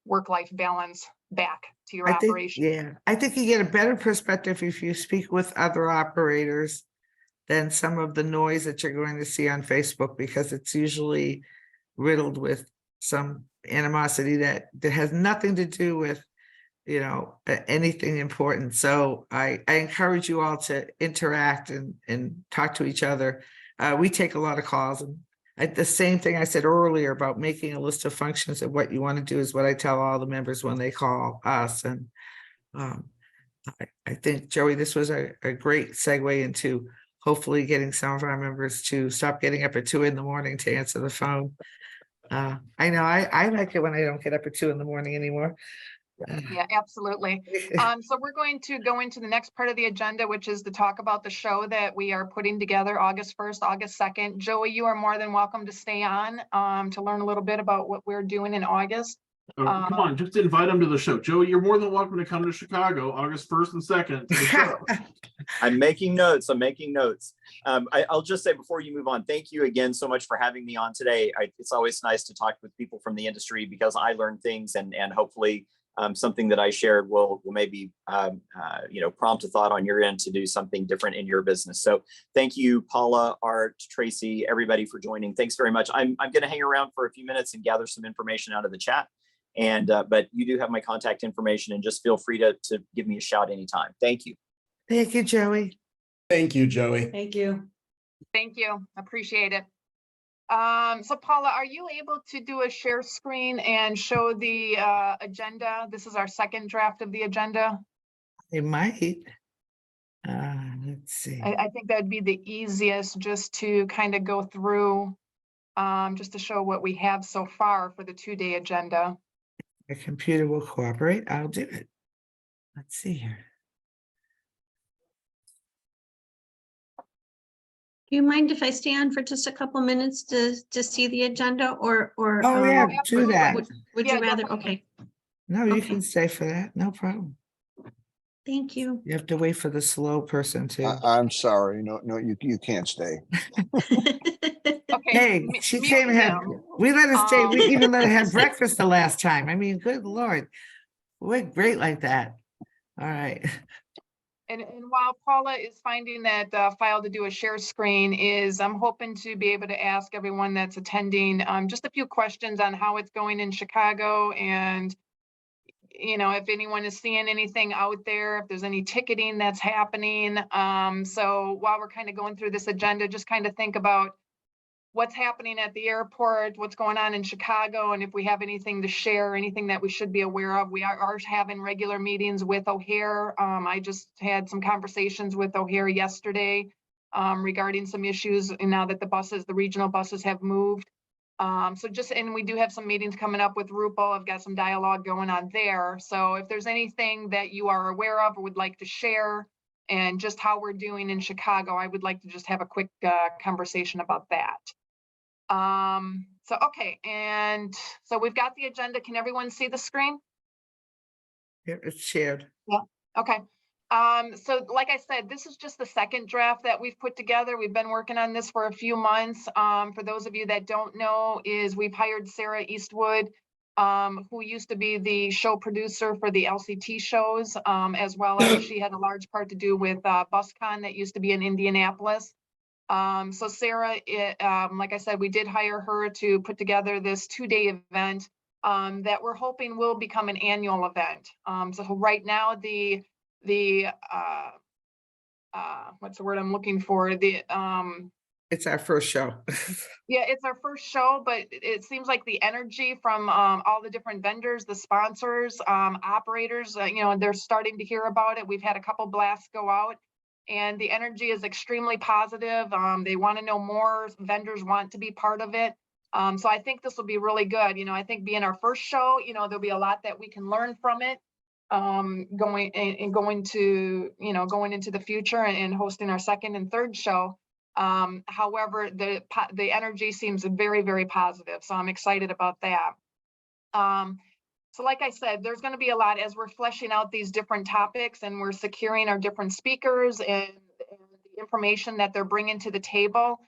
work-life balance back to your operation. Yeah, I think you get a better perspective if you speak with other operators than some of the noise that you're going to see on Facebook, because it's usually riddled with some animosity that has nothing to do with, you know, anything important. So I encourage you all to interact and talk to each other. We take a lot of calls, and the same thing I said earlier about making a list of functions of what you want to do is what I tell all the members when they call us. And I think, Joey, this was a great segue into hopefully getting some of our members to stop getting up at 2 a.m. to answer the phone. I know I like it when I don't get up at 2 a.m. anymore. Yeah, absolutely. So we're going to go into the next part of the agenda, which is to talk about the show that we are putting together August 1st, August 2nd. Joey, you are more than welcome to stay on to learn a little bit about what we're doing in August. Come on, just invite them to the show. Joey, you're more than welcome to come to Chicago August 1st and 2nd to the show. I'm making notes. I'll just say before you move on, thank you again so much for having me on today. It's always nice to talk with people from the industry because I learn things and hopefully something that I shared will maybe prompt a thought on your end to do something different in your business. So thank you, Paula, Art, Tracy, everybody for joining. Thanks very much. I'm going to hang around for a few minutes and gather some information out of the chat. And but you do have my contact information, and just feel free to give me a shout anytime. Thank you. Thank you, Joey. Thank you, Joey. Thank you. Thank you. Appreciate it. So Paula, are you able to do a share screen and show the agenda? This is our second draft of the agenda. It might. Let's see. I think that'd be the easiest, just to kind of go through, just to show what we have so far for the 2-day agenda. The computer will cooperate. I'll do it. Let's see here. Do you mind if I stay on for just a couple minutes to see the agenda, or Oh yeah, do absolutely. that. would Yeah, you rather? definitely. Okay, No, you Okay. can stay for that. No problem. thank you. You have to wait for the slow person to. I'm sorry. No, you can't stay. Okay. Hey, she came and had, we let her stay. We even let her have breakfast the last time. I mean, good Lord. We're great like that. All right. And while Paula is finding that file to do a share screen, I'm hoping to be able to ask everyone that's attending just a few questions on how it's going in Chicago, and if anyone is seeing anything out there, if there's any ticketing that's happening. So while we're kind of going through this agenda, just kind of think about what's happening at the airport, what's going on in Chicago, and if we have anything to share, anything that we should be aware of. We are having regular meetings with O'Hare. I just had some conversations with O'Hare yesterday regarding some issues, and now that the regional buses have moved. And we do have some meetings coming up with RUPO. I've got some dialogue going on there. So if there's anything that you are aware of or would like to share, and just how we're doing in Chicago, I would like to just have a quick conversation about that. Okay, and so we've got the agenda. Can everyone see the screen? Yeah, it's shared. Okay. So like I said, this is just the second draft that we've put together. We've been working on this for a few months. For those of you that don't know, we've hired Sarah Eastwood, who used to be the show producer for the LCT shows, as well as she had a large part to do with BusCon that used to be in Indianapolis. So Sarah, like I said, we did hire her to put together this 2-day event that we're hoping will become an annual event. So right now, what's the word I'm looking for? It's our first show. Yeah, it's our first show, but it seems like the energy from all the different vendors, the sponsors, operators, they're starting to hear about it. We've had a couple blasts go out, and the energy is extremely positive. They want to know more. Vendors want to be part of it. So I think this will be really good. I think being our first show, there'll be a lot that we can learn from it. Going into the future and hosting our second and third show. However, the energy seems very, very positive. So I'm excited about that. So like I said, there's going to be a lot as we're fleshing out these different topics and we're securing our different speakers and the information that they're bringing to the table.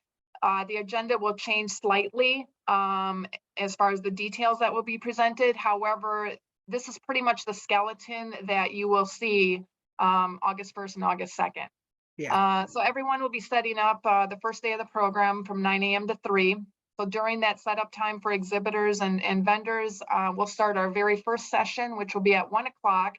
The agenda will change slightly as far as the details that will be presented. However, this is pretty much the skeleton that you will see August 1st and August 2nd. Yeah. So everyone will be setting up the first day of the program from 9 a.m. to 3. So during that setup time for exhibitors and vendors, we'll start our very first session, which will be at 1 o'clock.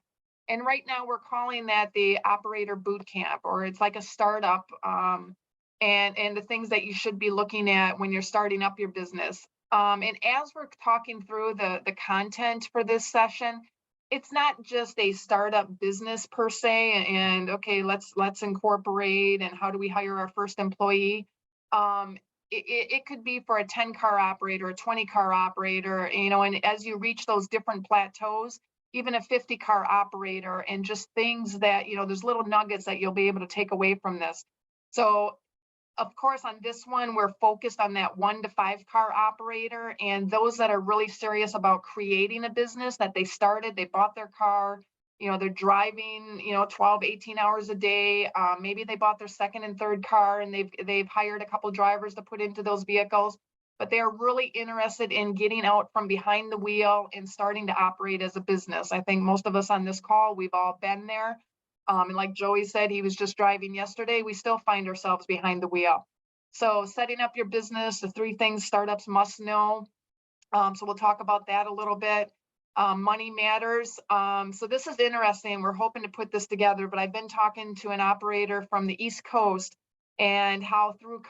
And right now we're calling that the operator boot camp, or it's like a startup and the things that you should be looking at when you're starting up your business. And as we're talking through the content for this session, it's not just a startup business per se, and okay, let's incorporate and how do we hire our first employee. It could be for a 10-car operator, a 20-car operator, and as you reach those different plateaus, even a 50-car operator, and just things that, there's little nuggets that you'll be able to take away from this. So of course, on this one, we're focused on that 1 to 5 car operator and those that are really serious about creating a business that they started, they bought their car, they're driving, 12, 18 hours a day. Maybe they bought their second and third car and they've hired a couple drivers to put into those vehicles, but they're really interested in getting out from behind the wheel and starting to operate as a business. I think most of us on this call, we've all been there. And like Joey said, he was just driving yesterday. We still find ourselves behind the wheel. So setting up your business, the 3 things startups must know. So we'll talk about that a little bit. Money matters. So this is interesting. We're hoping to put this together, but I've been talking to an operator from the East Coast and how through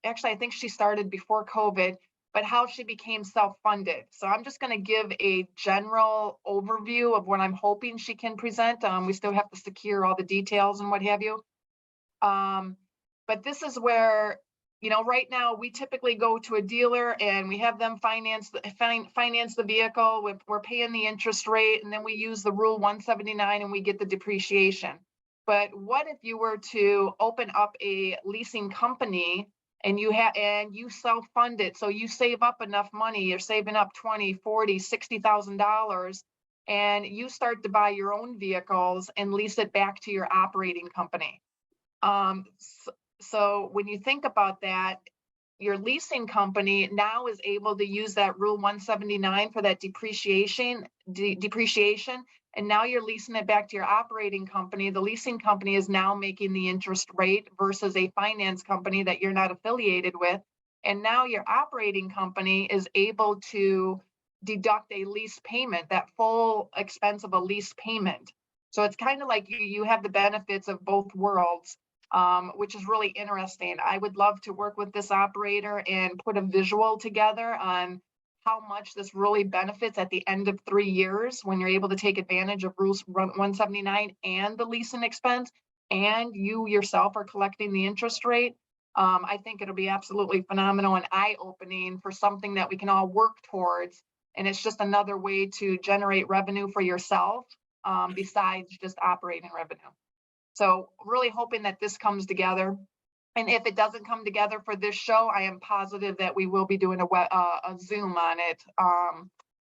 actually, I think she started before COVID, but how she became self-funded. So I'm just going to give a general overview of what I'm hoping she can present. We still have to secure all the details and what have you. But this is where, right now we typically go to a dealer and we have them finance the vehicle. We're paying the interest rate, and then we use the Rule 179 and we get the depreciation. But what if you were to open up a leasing company and you self-fund it? So you save up enough money, you're saving up $20,000, $40,000, $60,000, and you start to buy your own vehicles and lease it back to your operating company. So when you think about that, your leasing company now is able to use that Rule 179 for that depreciation, and now you're leasing it back to your operating company. The leasing company is now making the interest rate versus a finance company that you're not affiliated with. And now your operating company is able to deduct a lease payment, that full expense of a lease payment. So it's kind of like you have the benefits of both worlds, which is really interesting. I would love to work with this operator and put a visual together on how much this really benefits at the end of 3 years when you're able to take advantage of Rules 179 and the leasing expense, and you yourself are collecting the interest rate. I think it'll be absolutely phenomenal and eye-opening for something that we can all work towards. And it's just another way to generate revenue for yourself besides just operating revenue. So really hoping that this comes together. And if it doesn't come together for this show, I am positive that we will be doing a Zoom on it,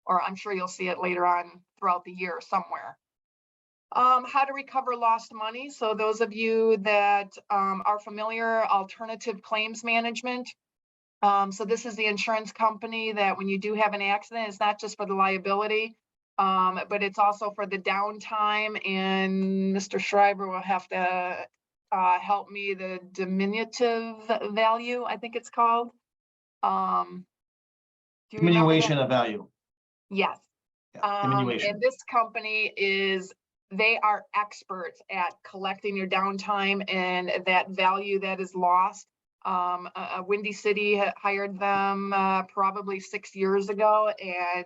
or I'm sure you'll see it later on throughout the year somewhere. How to recover lost money. So those of you that are familiar, alternative claims management. So this is the insurance company that when you do have an accident, it's not just for the liability, but it's also for the downtime. And Mr. Schreiber will have to help me, the diminutive value, I think it's called. Diminution of value. Yes. Yeah, diminution. And this company they are experts at collecting your downtime and that value that is lost. Windy City hired them probably 6 years ago and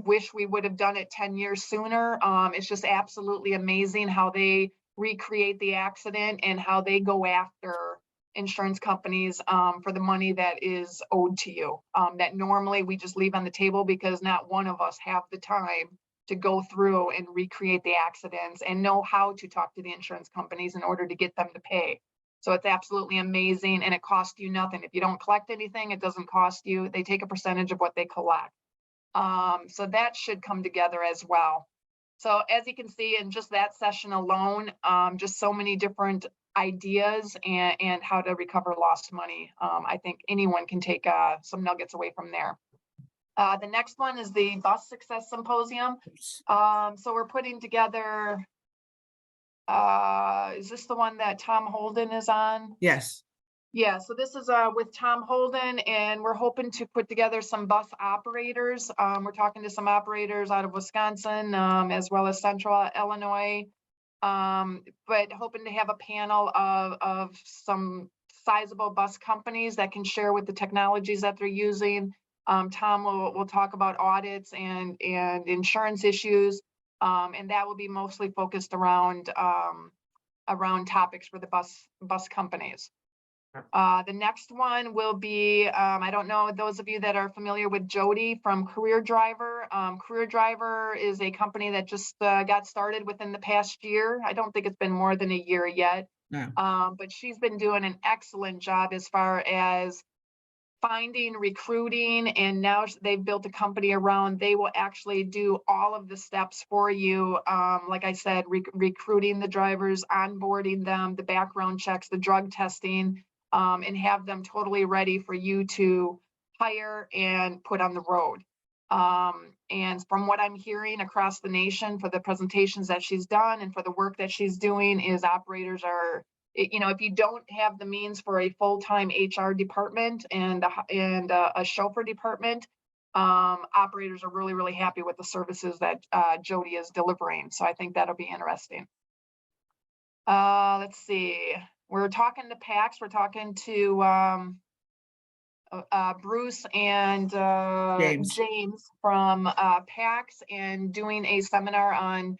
wish we would have done it 10 years sooner. It's just absolutely amazing how they recreate the accident and how they go after insurance companies for the money that is owed to you. That normally we just leave on the table because not one of us have the time to go through and recreate the accidents and know how to talk to the insurance companies in order to get them to pay. So it's absolutely amazing, and it costs you nothing. If you don't collect anything, it doesn't cost you. They take a percentage of what they collect. So that should come together as well. So as you can see in just that session alone, just so many different ideas and how to recover lost money. I think anyone can take some nuggets away from there. The next one is the Bus Success Symposium. So we're putting together, is this the one that Tom Holden is on? Yes. Yeah, so this is with Tom Holden, and we're hoping to put together some bus operators. We're talking to some operators out of Wisconsin, as well as Central Illinois, but hoping to have a panel of some sizable bus companies that can share with the technologies that they're using. Tom will talk about audits and insurance issues, and that will be mostly focused around topics for the bus companies. The next one will be, I don't know, those of you that are familiar with Jody from Career Driver. Career Driver is a company that just got started within the past year. I don't think it's been more than a year yet. No. But she's been doing an excellent job as far as finding, recruiting, and now they've built a company around, they will actually do all of the steps for you. Like I said, recruiting the drivers, onboarding them, the background checks, the drug testing, and have them totally ready for you to hire and put on the road. And from what I'm hearing across the nation for the presentations that she's done and for the work that she's doing is operators are, you know, if you don't have the means for a full-time HR department and a chauffeur department, operators are really, really happy with the services that Jody is delivering. So I think that'll be interesting. Let's see. We're talking to PAX. We're talking to Bruce and James from PAX and doing a seminar on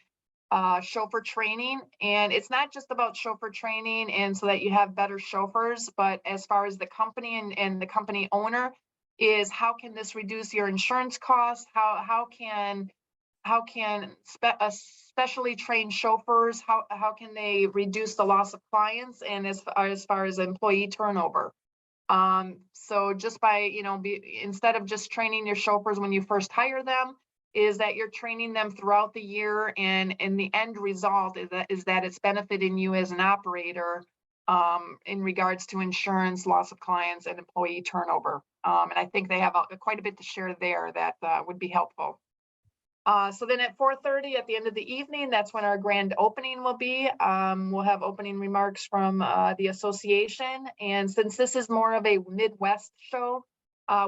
chauffeur training. And it's not just about chauffeur training and so that you have better chauffeurs, but as far as the company and the company owner is how can this reduce your insurance costs? How can specially trained chauffeurs, how can they reduce the loss of clients and as far as employee turnover? So just by, you know, instead of just training your chauffeurs when you first hire them, is that you're training them throughout the year, and the end result is that it's benefiting you as an operator in regards to insurance, loss of clients, and employee turnover. And I think they have quite a bit to share there that would be helpful. So then at 4:30 at the end of the evening, that's when our grand opening will be. We'll have opening remarks from the association. And since this is more of a Midwest show,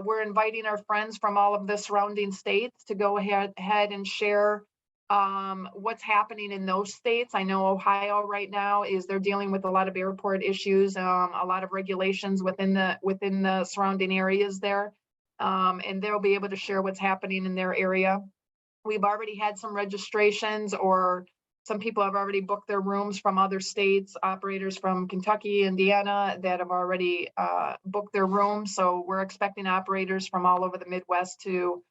we're inviting our friends from all of the surrounding states to go ahead and share what's happening in those states. I know Ohio right now they're dealing with a lot of airport issues, a lot of regulations within the surrounding areas there. And they'll be able to share what's happening in their area. We've already had some registrations, or some people have already booked their rooms from other states, operators from Kentucky, Indiana that have already booked their rooms. So we're expecting operators from all over the Midwest to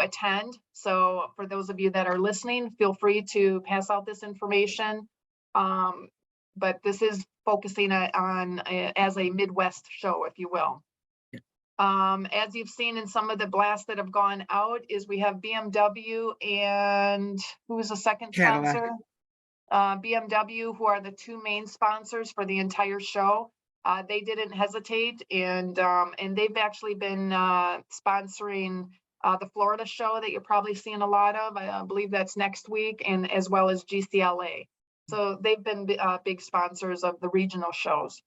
attend. So for those of you that are listening, feel free to pass out this information. But this is focusing on as a Midwest show, if you will. As you've seen in some of the blasts that have gone out is we have BMW and who is the second sponsor? BMW, who are the two main sponsors for the entire show. They didn't hesitate and they've actually been sponsoring the Florida show that you're probably seeing a lot of. I believe that's next week, and as well as GCLA. So they've been big sponsors of the regional shows.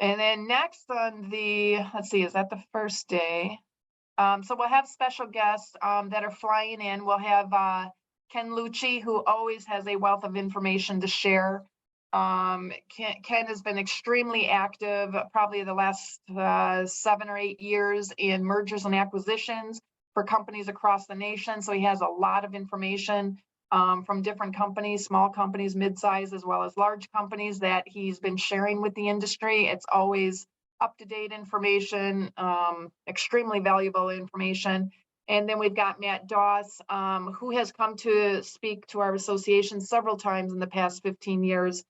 And then next on the, let's see, is that the first day? So we'll have special guests that are flying in. We'll have Ken Lucci, who always has a wealth of information to share. Ken has been extremely active, probably the last 7 or 8 years in mergers and acquisitions for companies across the nation. So he has a lot of information from different companies, small companies, mid-size, as well as large companies that he's been sharing with the industry. It's always up-to-date information, extremely valuable information. And then we've got Matt Doss, who has come to speak to our association several times in the past 15 years.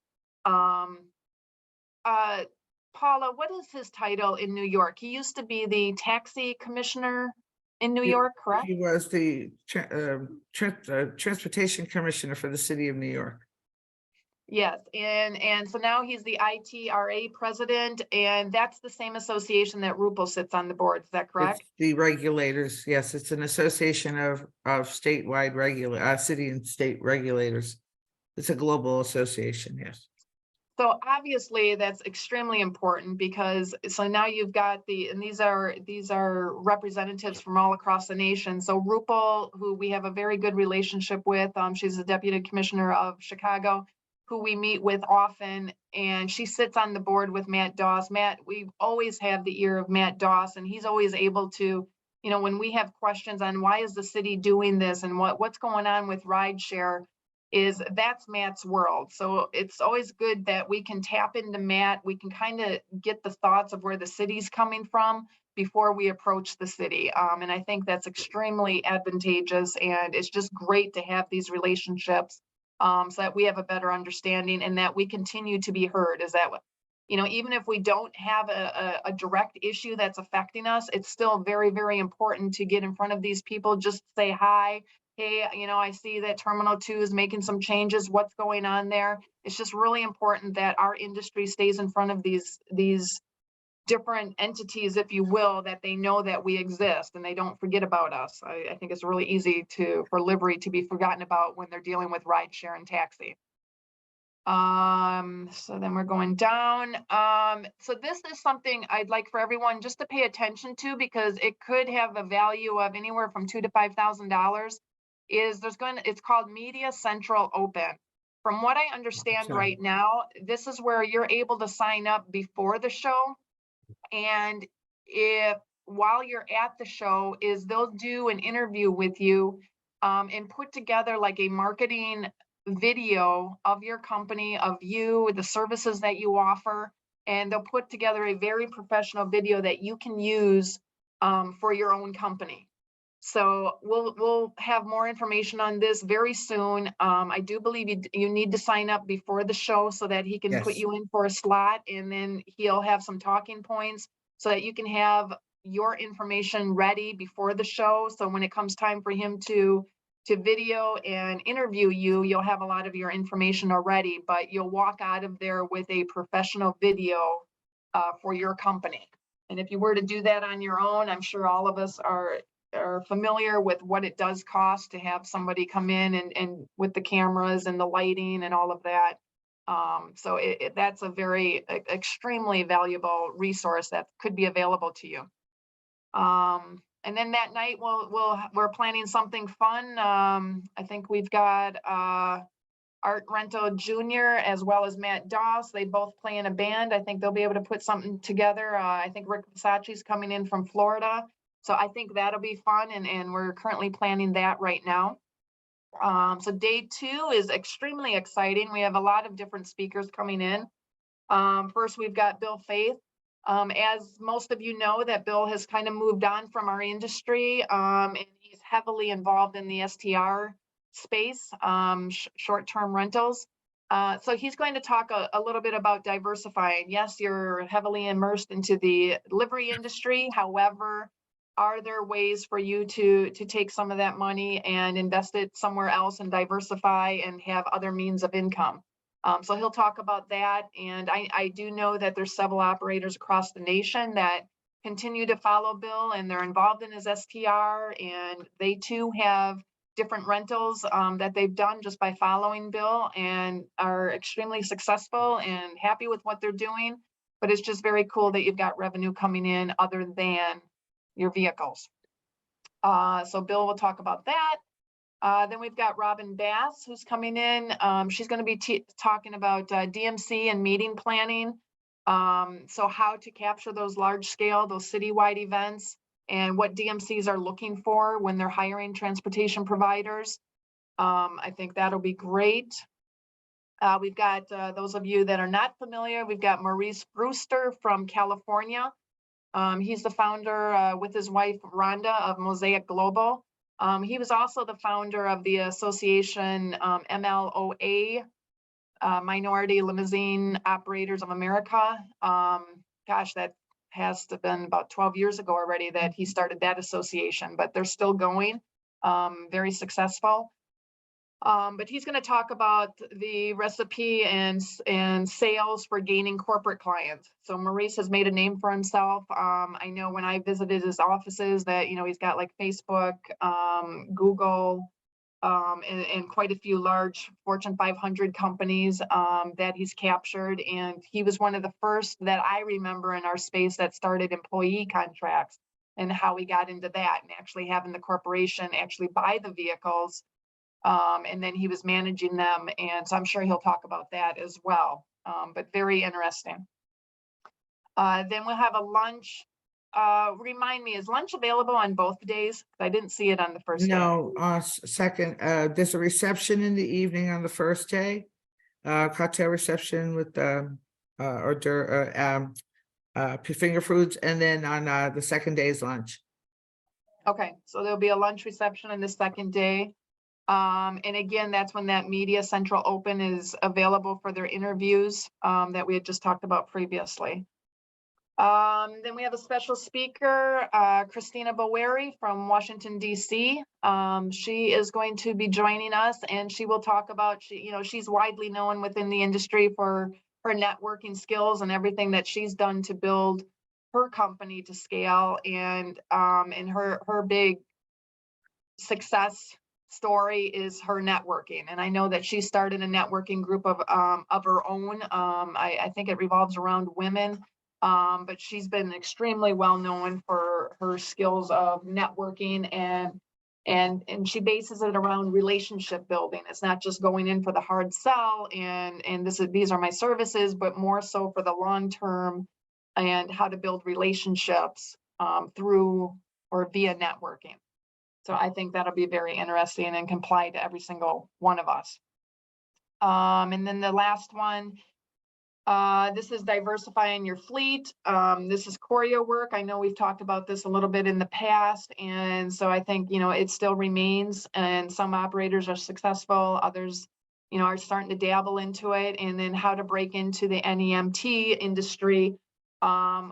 Paula, what is his title in New York? He used to be the taxi commissioner in New York, correct? He was the transportation commissioner for the city of New York. Yes, and so now he's the ITRA president, and that's the same association that Rupel sits on the board. Is that correct? It's the regulators. Yes, it's an association of statewide city and state regulators. It's a global association. Yes. So obviously that's extremely important because so now you've got and these are representatives from all across the nation. So Rupel, who we have a very good relationship with, she's the deputy commissioner of Chicago, who we meet with often, and she sits on the board with Matt Doss. Matt, we always have the ear of Matt Doss, and he's always able to, when we have questions on why is the city doing this and what's going on with rideshare, that's Matt's world. So it's always good that we can tap into Matt. We can kind of get the thoughts of where the city's coming from before we approach the city. And I think that's extremely advantageous, and it's just great to have these relationships so that we have a better understanding and that we continue to be heard. Is that what, even if we don't have a direct issue that's affecting us, it's still very, very important to get in front of these people, just say hi. Hey, I see that Terminal 2 is making some changes. What's going on there? It's just really important that our industry stays in front of these different entities, if you will, that they know that we exist and they don't forget about us. I think it's really easy for livery to be forgotten about when they're dealing with rideshare and taxi. So then we're going down. So this is something I'd like for everyone just to pay attention to, because it could have a value of anywhere from $2,000 to $5,000. It's called Media Central Open. From what I understand right now, this is where you're able to sign up before the show. And while you're at the show they'll do an interview with you and put together like a marketing video of your company, of you, the services that you offer, and they'll put together a very professional video that you can use for your own company. So we'll have more information on this very soon. I do believe you need to sign up before the show so that he can put Yes. you in for a slot, and then he'll have some talking points so that you can have your information ready before the show. So when it comes time for him to video and interview you, you'll have a lot of your information already, but you'll walk out of there with a professional video for your company. And if you were to do that on your own, I'm sure all of us are familiar with what it does cost to have somebody come in and with the cameras and the lighting and all of that. So that's a very extremely valuable resource that could be available to you. And then that night we're planning something fun. I think we've got Art Rento Jr. as well as Matt Doss. They both play in a band. I think they'll be able to put something together. I think Rick Versace's coming in from Florida. So I think that'll be fun, and we're currently planning that right now. So day 2 is extremely exciting. We have a lot of different speakers coming in. First, we've got Bill Faith. As most of you know, that Bill has kind of moved on from our industry, and he's heavily involved in the STR space, short-term rentals. So he's going to talk a little bit about diversifying. Yes, you're heavily immersed into the livery industry. However, are there ways for you to take some of that money and invest it somewhere else and diversify and have other means of income? So he'll talk about that. And I do know that there's several operators across the nation that continue to follow Bill, and they're involved in his STR, and they too have different rentals that they've done just by following Bill, and are extremely successful and happy with what they're doing. But it's just very cool that you've got revenue coming in other than your vehicles. So Bill will talk about that. Then we've got Robin Bass, who's coming in. She's going to be talking about DMC and meeting planning. So how to capture those large scale, those citywide events, and what DMCs are looking for when they're hiring transportation providers. I think that'll be great. We've got, those of you that are not familiar, we've got Maurice Brewster from California. He's the founder with his wife Rhonda of Mosaic Global. He was also the founder of the association MLOA, Minority Limousine Operators of America. Gosh, that has to have been about 12 years ago already that he started that association, but they're still going, very successful. But he's going to talk about the recipe and sales for gaining corporate clients. So Maurice has made a name for himself. I know when I visited his offices that, you know, he's got like Facebook, Google, and quite a few large Fortune 500 companies that he's captured. And he was one of the first that I remember in our space that started employee contracts, and how we got into that and actually having the corporation actually buy the vehicles. And then he was managing them. And so I'm sure he'll talk about that as well. But very interesting. Then we'll have a lunch. Remind me, is lunch available on both days? I didn't see it on the first day. No, second, there's a reception in the evening on the first day, cocktail reception with hors d'oeuvre, finger foods, and then on the second day's lunch. Okay, so there'll be a lunch reception on the second day. And again, that's when that Media Central Open is available for their interviews that we had just talked about previously. Then we have a special speaker, Christina Bowery from Washington, D.C. She is going to be joining us, and she will talk about, she's widely known within the industry for her networking skills and everything that she's done to build her company to scale, and her big success story is her networking. And I know that she started a networking group of her own. I think it revolves around women. But she's been extremely well known for her skills of networking, and she bases it around relationship building. It's not just going in for the hard sell and these are my services, but more so for the long term and how to build relationships through or via networking. So I think that'll be very interesting and can apply to every single one of us. And then the last one, this is diversifying your fleet. This is choreo work. I know we've talked about this a little bit in the past. And so I think, it still remains, and some operators are successful. Others, are starting to dabble into it. And then how to break into the NEMT industry,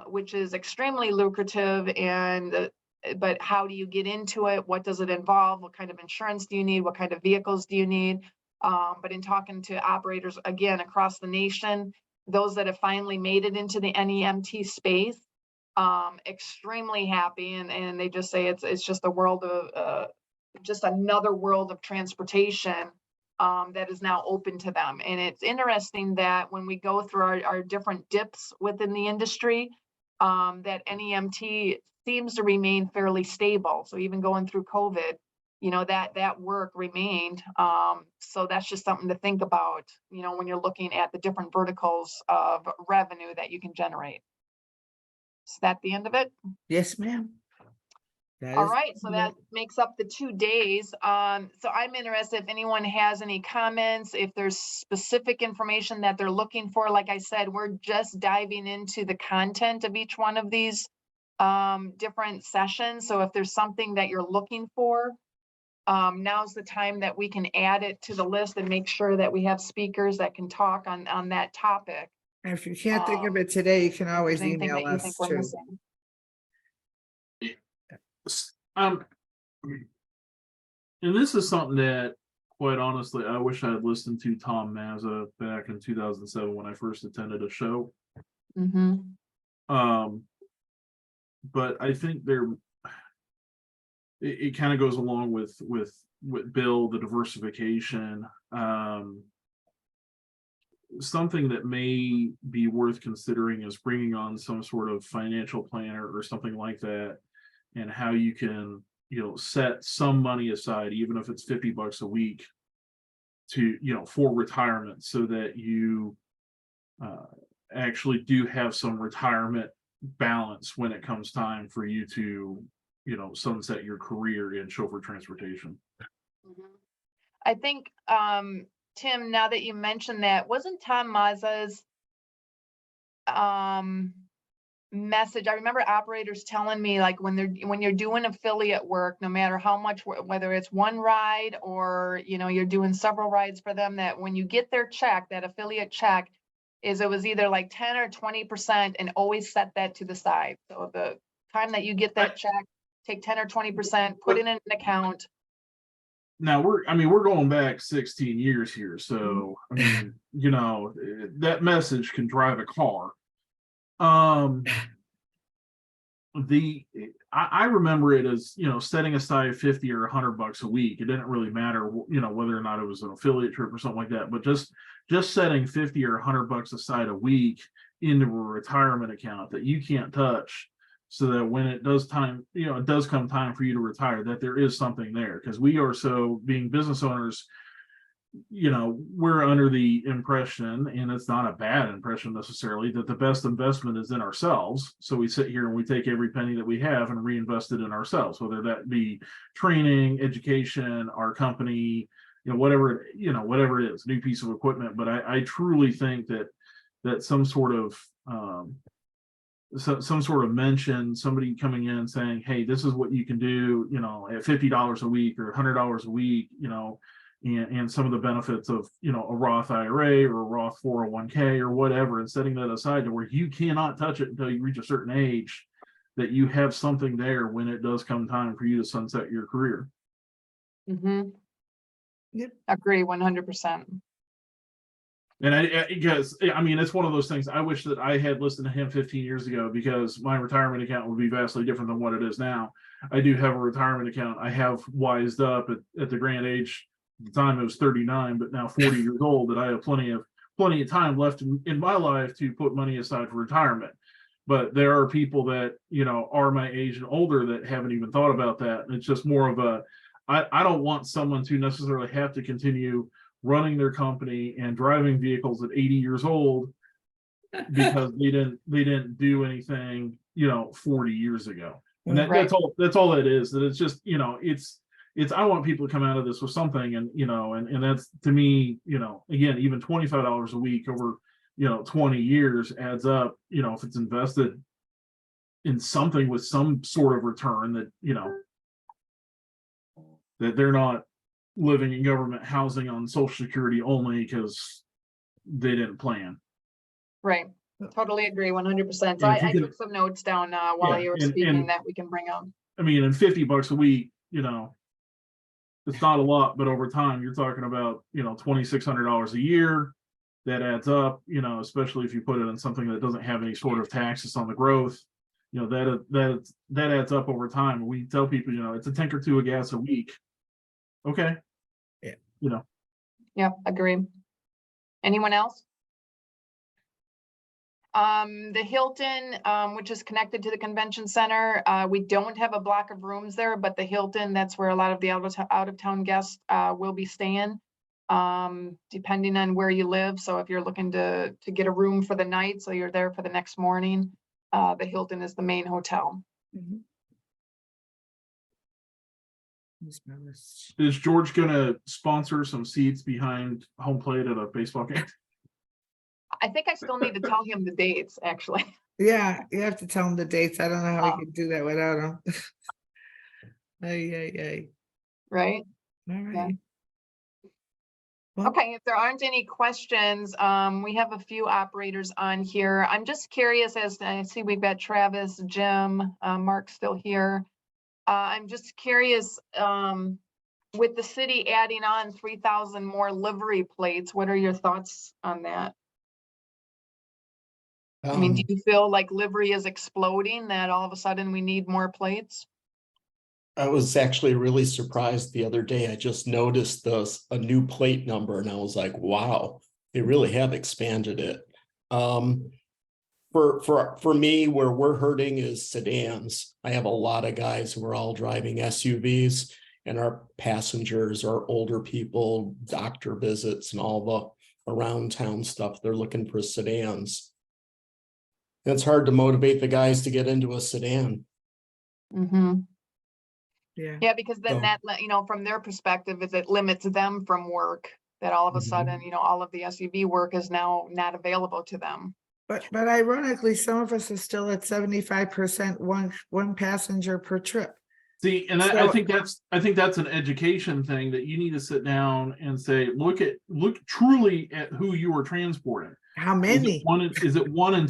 which is extremely lucrative. But how do you get into it? What does it involve? What kind of insurance do you need? What kind of vehicles do you need? But in talking to operators, again, across the nation, those that have finally made it into the NEMT space, extremely happy. And they just say it's just a world of, just another world of transportation that is now open to them. And it's interesting that when we go through our different dips within the industry, that NEMT seems to remain fairly stable. So even going through COVID, that work remained. So that's just something to think about, when you're looking at the different verticals of revenue that you can generate. Is that the end of it? Yes, ma'am. All right, so that makes up the 2 days. So I'm interested if anyone has any comments, if there's specific information that they're looking for. Like I said, we're just diving into the content of each one of these different sessions. So if there's something that you're looking for, now's the time that we can add it to the list and make sure that we have speakers that can talk on that topic. And if you can't think of it today, you can always Anything email that you us think we're too. missing. And this is something that, quite honestly, I wish I had listened to Tom Mazza back in 2007 when I first attended a show. Mm-hmm. But I think it kind of goes along with Bill, the diversification. Something that may be worth considering is bringing on some sort of financial planner or something like that, and how you can, set some money aside, even if it's $50 a week, to, for retirement, so that you actually do have some retirement balance when it comes time for you to, sunset your career in chauffeur transportation. Mm-hmm. I think, Tim, now that you mentioned that, wasn't Tom Mazza's message? I remember operators telling me, like, when you're doing affiliate work, no matter how much, whether it's one ride or, you know, you're doing several rides for them, that when you get their check, that affiliate check, it was either like 10 or 20%, and always set that to the side. So the time that you get that check, take 10 or 20%, put it in an account. Now we're going back 16 years here. So, I mean, you know, that message can drive a car. I remember it as, you know, setting aside 50 or $100 a week. It didn't really matter, you know, whether or not it was an affiliate trip or something like that, but just setting 50 or $100 aside a week into a retirement account that you can't touch, so that when it does time, you know, it does come time for you to retire, that there is something there. Because we are, so being business owners, you know, we're under the impression, and it's not a bad impression necessarily, that the best investment is in ourselves. So we sit here and we take every penny that we have and reinvest it in ourselves, whether that be training, education, our company, you know, whatever it is, new piece of equipment. But I truly think that some sort of some sort of mention, somebody coming in saying, hey, this is what you can do, you know, at $50 a week or $100 a week, you know, and some of the benefits of, you know, a Roth IRA or a Roth 401k or whatever, and setting that aside to where you cannot touch it until you reach a certain age, that you have something there when it does come time for you to sunset your career. Mm-hmm. Yep. Agree 100%. And because I mean, it's one of those things. I wish that I had listened to him 15 years ago, because my retirement account would be vastly different than what it is now. I do have a retirement account. I have wised up at the grand age. At the time it was 39, but now 40 years old, that I have plenty of time left in my life to put money aside for retirement. But there are people that, you know, are my age and older that haven't even thought about that. And it's just more of a, I don't want someone to necessarily have to continue running their company and driving vehicles at 80 years old because they didn't do anything, you know, 40 years ago. And that's all it is. That it's just, you know, it's I want people to come out of this with something, and, you know, and that's, to me, you know, again, even $25 a week over, you know, 20 years adds up, you know, if it's invested in something with some sort of return, that, you know, that they're not living in government housing on Social Security only because they didn't plan. Right. Totally agree 100%. So I took some notes down while you were speaking that we can bring up. I mean, and $50 a week, you know, it's not a lot, but over time you're talking about, you know, $2,600 a year. That adds up, you know, especially if you put it in something that doesn't have any sort of taxes on the growth. You know, that adds up over time. We tell people, you know, it's a tank or two of gas a week. Okay. Yeah. You know. Yep, agree. Anyone else? The Hilton, which is connected to the convention center, we don't have a block of rooms there, but the Hilton, that's where a lot of the out of town guests will be staying, depending on where you live. So if you're looking to get a room for the night, so you're there for the next morning, the Hilton is the main hotel. Mm-hmm. Is George gonna sponsor some seats behind home plate at a baseball game? I think I still need to tell him the dates, actually. Yeah, you have to tell him the dates. I don't know how we can do that without him. Right? All right. Yeah. Well, Okay, if there aren't any questions, we have a few operators on here. I'm just curious, as I see we've got Travis, Jim, Mark's still here. I'm just curious, with the city adding on 3,000 more livery plates, what are your thoughts on that? I mean, do you feel like livery is exploding, that all of a sudden we need more plates? I was actually really surprised the other day. I just noticed a new plate number, and I was like, wow, they really have expanded it. For me, where we're hurting is sedans. I have a lot of guys who are all driving SUVs, and our passengers are older people, doctor visits and all the around town stuff. They're looking for sedans. And it's hard to motivate the guys to get into a sedan. Mm-hmm. Yeah. Yeah, because then So- that, from their perspective, is it limits them from work, that all of a Mhm. sudden, all of the SUV work is now not available to them. But ironically, some of us are still at 75% one passenger per trip. See, and I So- think that's an education thing that you need to sit down and say, look truly at who you are transporting. How Is many? it one and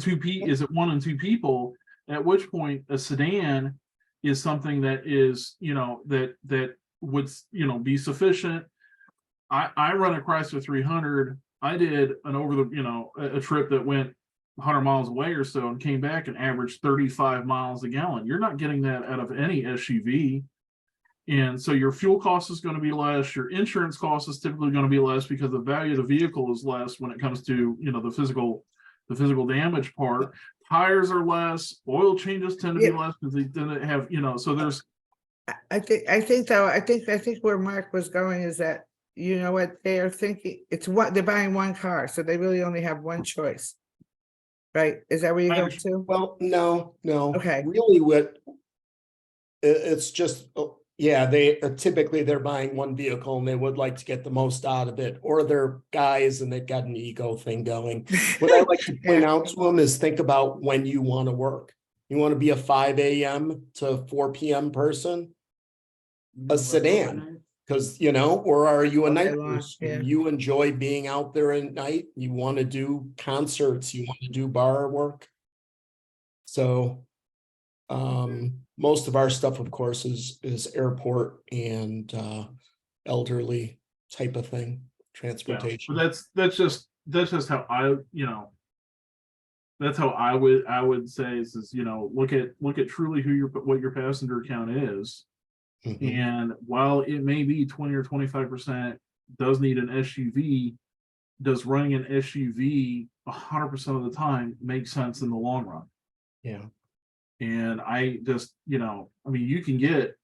two people? At which point a sedan is something that is, that would, be sufficient. I run a Chrysler 300. I did an a trip that went 100 miles away or so and came back and averaged 35 miles a gallon. You're not getting that out of any SUV. And so your fuel cost is going to be less. Your insurance cost is typically going to be less because the value of the vehicle is less when it comes to, the physical damage part. Tires are less. Oil changes tend to be Yeah. less because they didn't have, so there's, I think where Mark was going is that, you know what, they are thinking, they're buying one car, so they really only have one choice. Right? Is that where you're I going to? Well, no. Okay. Really it's just, yeah, typically they're buying one vehicle and they would like to get the most out of it, or they're guys and they've got an ego thing going. What I like to point out to them is think about when you want to work. You want to be a 5 a.m. to 4 p.m. person, a sedan, because, or are you a All night day long, person? yeah. You enjoy being out there at night. You want to do concerts. You want to do bar work. So, most of our stuff, of course, is airport and elderly type of thing, transportation. but that's just how that's how I would say is look at truly what your passenger count is. Mhm. And while it may be 20 or 25% does need an SUV, does running an SUV 100% of the time make sense in the long run? Yeah. And I just, you can get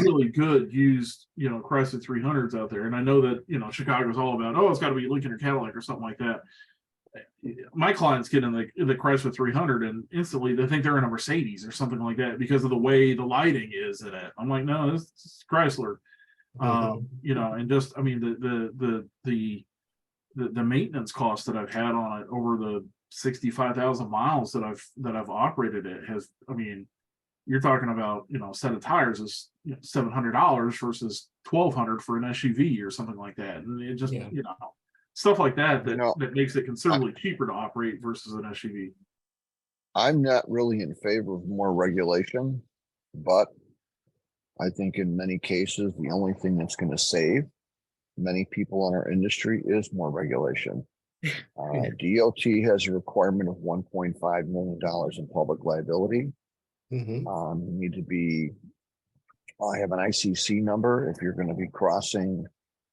really good used, Chrysler 300s out there. And I know that, Chicago's all about, it's got to be Lincoln or Cadillac or something like that. My clients get in the Chrysler 300 and instantly they think they're in a Mercedes or something like that because of the way the lighting is in it. I'm like, no, this is Chrysler. Mhm. And just, the maintenance cost that I've had on it over the 65,000 miles that I've operated it has, you're talking about, a set of tires is $700 versus $1,200 for an SUV or something like that. And it just, Yeah. stuff like that You know, that makes it considerably cheaper to operate versus an SUV. I'm not really in favor of more regulation, but I think in many cases, the only thing that's going to save many people in our industry is more regulation. DOT has a requirement of $1.5 million in public liability. Mhm. You need to have an ICC number if you're going to be crossing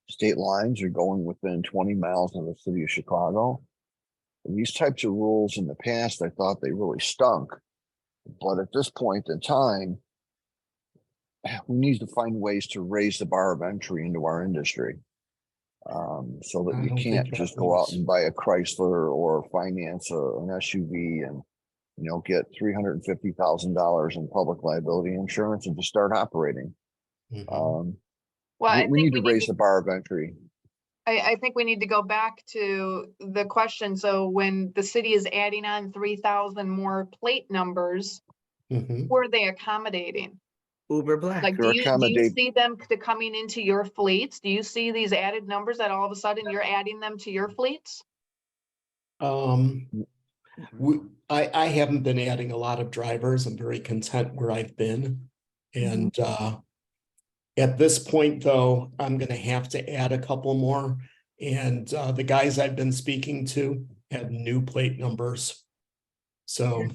state lines or going within 20 miles of the city of Chicago. And these types of rules in the past, I thought they really stunk. But at this point in time, we need to find ways to raise the bar of entry into our industry. So that I you don't can't think just that go out was- and buy a Chrysler or finance an SUV and get $350,000 in public liability insurance and just start operating. Mhm. Well, We I need think to raise the bar of entry. I think we need to go back to the question. So when the city is adding on 3,000 more plate numbers, Mhm. who are they accommodating? Uber Black. Like, They're do you accommodate- see them coming into your fleets? Do you see these added numbers that all of a sudden you're adding them to your fleets? I haven't been adding a lot of drivers. I'm very content where I've been. And at this point, though, I'm gonna have to add a couple more. And the guys I've been speaking to have new plate numbers. So,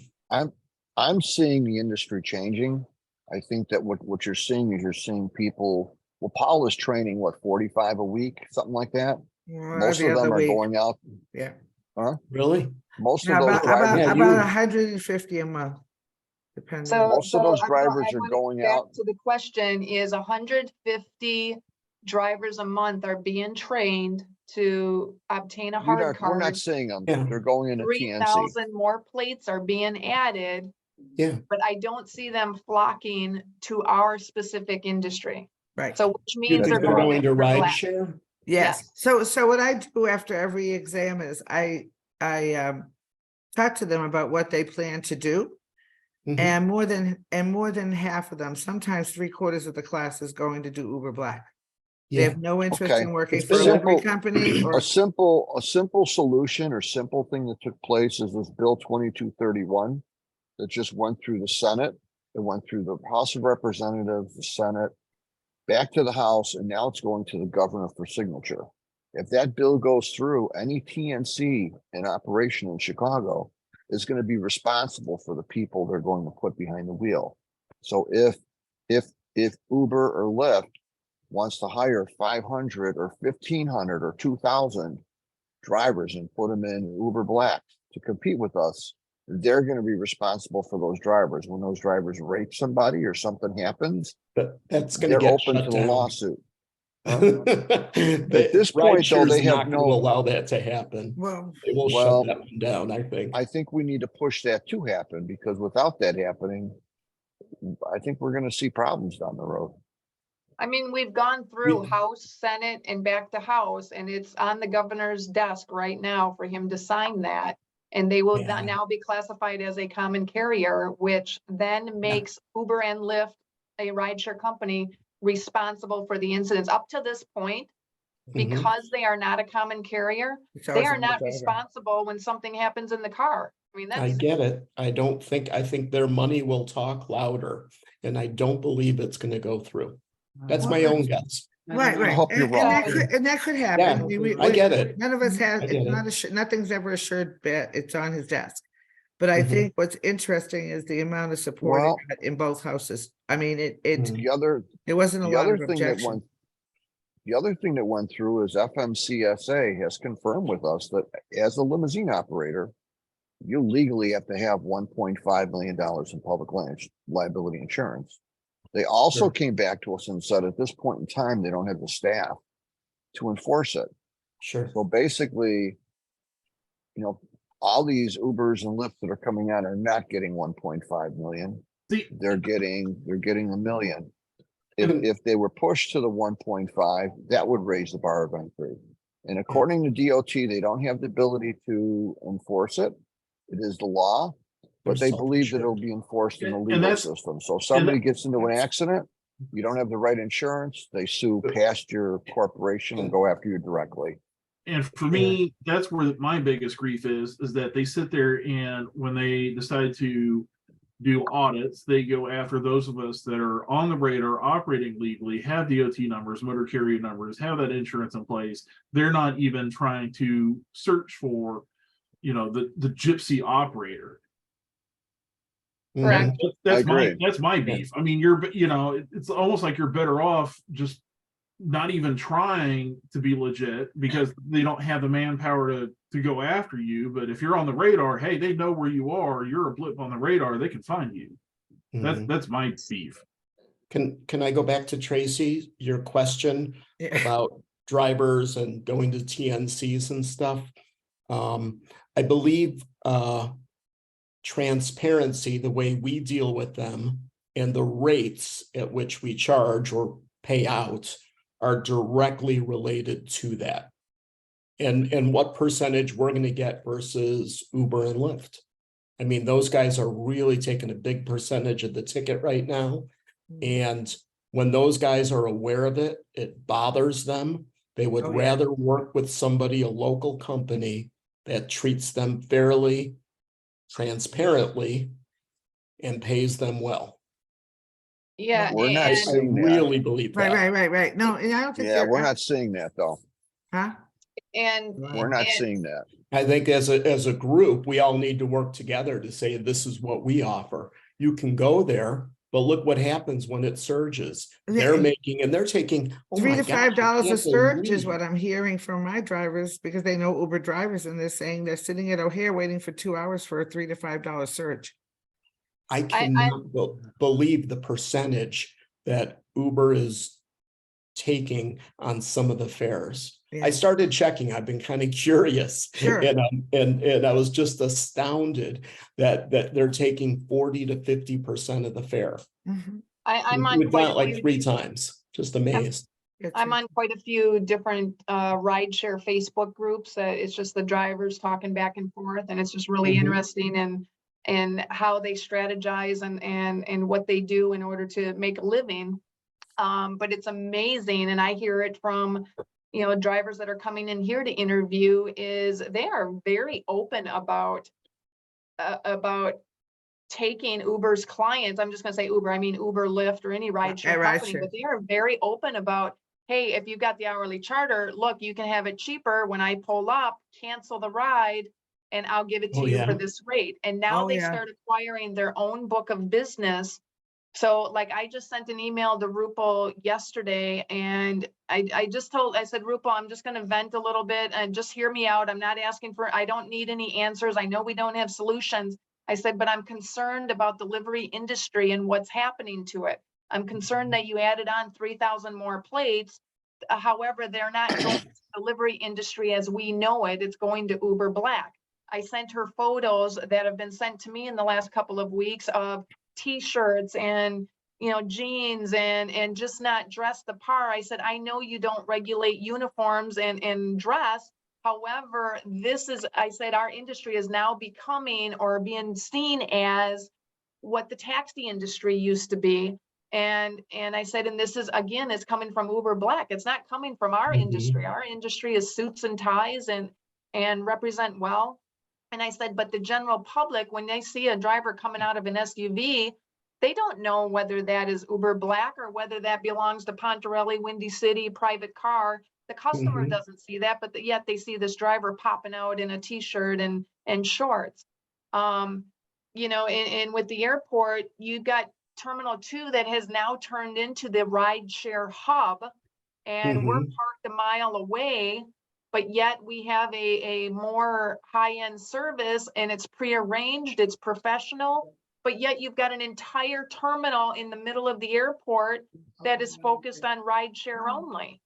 I'm seeing the industry changing. I think that what you're seeing is you're seeing people, well, Paul is training, 45 a week, something like that. Most Every of them other are week. going out. Yeah. really? Most Yeah, of those drivers, Yeah, about you- 150 a month. Depending. So most of those I drivers are wanna going get back out. to the question is 150 drivers a month are being trained to obtain a hard We're card. not seeing them. Yeah. They're going into TNC. 3,000 more plates are being added. Yeah. But I don't see them flocking to our specific industry. Right. So which You means think they're they're going to Uber ride Black. share? Yes. So what I do after every exam is I talk to them about what they plan to do. Mhm. And more than half of them, sometimes 3/4 of the class is going to do Uber Black. They Yeah. have no interest Okay. in working It's for a been livery simple- company or, A simple solution or simple thing that took place is this Bill 2231 that just went through the Senate. It went through the House of Representatives, the Senate, back to the House, and now it's going to the governor for signature. If that bill goes through, any TNC in operation in Chicago is going to be responsible for the people they're going to put behind the wheel. So if Uber or Lyft wants to hire 500 or 1,500 or 2,000 drivers and put them in Uber Black to compete with us, they're going to be responsible for those drivers. When those drivers rape somebody or something happens, But that's going they're to get open to shut the down. lawsuit. At this point, though, they have not going to no- allow that to happen. well, They will Well, shut that one down, I think. I think we need to push that to happen, because without that happening, I think we're going to see problems down the road. I mean, we've gone through House, Senate, and back to House, and it's on the governor's desk right now for him to sign that. And they will Yeah. now be classified as a common carrier, which then makes Uber and Lyft, a rideshare company, responsible for the incidents. Up to this point, Mhm. because they are not a common carrier, it's they always are on the not driver. responsible when something happens in the car. I mean, I that's, get it. I think their money will talk louder, and I don't believe it's going to go through. That's my own guess. Right, right. hope you're And wrong. that could happen. Yeah, I mean, I get it. None of us have, I it's get not it. nothing's ever assured bet, it's on his desk. But I Mhm. think what's interesting is the amount of support it Well- got in both houses. I mean, it Mhm. it wasn't a The lot other of thing that objection. went, the other thing that went through is FMCSA has confirmed with us that as a limousine operator, you legally have to have $1.5 million in public liability insurance. They also Sure. came back to us and said at this point in time, they don't have the staff to enforce it. Sure. So basically, all these Ubers and Lyfts that are coming out are not getting 1.5 million. See, They're getting $1 million. Mhm. If they were pushed to the 1.5, that would raise the bar of entry. And according to DOT, they don't have the ability to enforce it. It is the law, but They're they believe that it'll self-insured. be enforced in the And legal that's- system. So if somebody that- gets into an accident, you don't have the right insurance, they sue past your corporation and go after you directly. And for me, that's where my biggest grief is that they sit there and when they decide to do audits, they go after those of us that are on the radar, operating legally, have DOT numbers, motor carrier numbers, have that insurance in place. They're not even trying to search for, the gypsy operator. Correct. Mhm. That's my beef. I mean, it's almost like you're better off just not even trying to be legit because they don't have the manpower to go after you. But if you're on the radar, hey, they know where you are. You're a blip on the radar. They can find you. Mhm. That's my beef. Can I go back to Tracy, your question Yeah. about drivers and going to TNCs and stuff? I believe transparency, the way we deal with them and the rates at which we charge or pay out are directly related to that. And what percentage we're going to get versus Uber and Lyft. I mean, those guys are really taking a big percentage of the ticket right now. And when those guys are aware of it, it bothers them. They would Oh, yeah. rather work with somebody, a local company that treats them fairly, transparently, and pays them well. yeah. We're not I and- seeing that. really believe Right, that. right. No, and I don't think Yeah, they're, we're not seeing that though. huh? And We're not And- seeing that. I think as a group, we all need to work together to say, this is what we offer. You can go there, but look what happens when it surges. They're making, and they're taking oh $3 my to gosh, I $5 a can't surge is believe- what I'm hearing from my drivers because they know Uber drivers and they're saying they're sitting at O'Hare waiting for 2 hours for a $3 to $5 surge. I cannot believe the percentage that Uber is taking on some of the fares. Yeah. started checking. I've been kind of curious. Sure. And I was just astounded that they're taking 40 to 50% of the fare. Mhm. I'm on We've quite done it a like few 3 times. Just amazed. I'm on quite a few different rideshare Facebook groups. It's just the drivers talking back and forth, and it's just really Mhm. interesting and how they strategize and what they do in order to make a living. But it's amazing, and I hear it from drivers that are coming in here to interview. Is they are very open about taking Uber's clients. I'm just going to say Uber. I mean Uber, Lyft, or any rideshare company, rideshare. but they are very open about, hey, if you've got the hourly charter, look, you can have it cheaper. When I pull up, cancel the ride, and I'll give it to Oh, you yeah. for this rate. And now Oh, they yeah. start acquiring their own book of business. So like I just sent an email to Rupal yesterday, and I said, Rupal, I'm just going to vent a little bit and just hear me out. I'm not asking I don't need any answers. I know we don't have solutions. I said, but I'm concerned about the delivery industry and what's happening to it. I'm concerned that you added on 3,000 more plates. However, they're not going to the delivery industry as we know it. It's going to Uber Black. I sent her photos that have been sent to me in the last couple of weeks of T-shirts and jeans and just not dressed the part. I said, I know you don't regulate uniforms and dress. However, I said, our industry is now becoming or being seen as what the taxi industry used to be. And I said, and this is, again, it's coming from Uber Black. It's not coming from our Mhm. industry. Our industry is suits and ties and represent well. And I said, but the general public, when they see a driver coming out of an SUV, they don't know whether that is Uber Black or whether that belongs to Pontarelli, Windy City, private car. The customer Mhm. doesn't see that, but yet they see this driver popping out in a T-shirt and shorts. And with the airport, you've got Terminal 2 that has now turned into the rideshare hub, and we're Mhm. parked a mile away, but yet we have a more high-end service, and it's prearranged, it's professional, but yet you've got an entire terminal in the middle of the airport that is focused on rideshare only.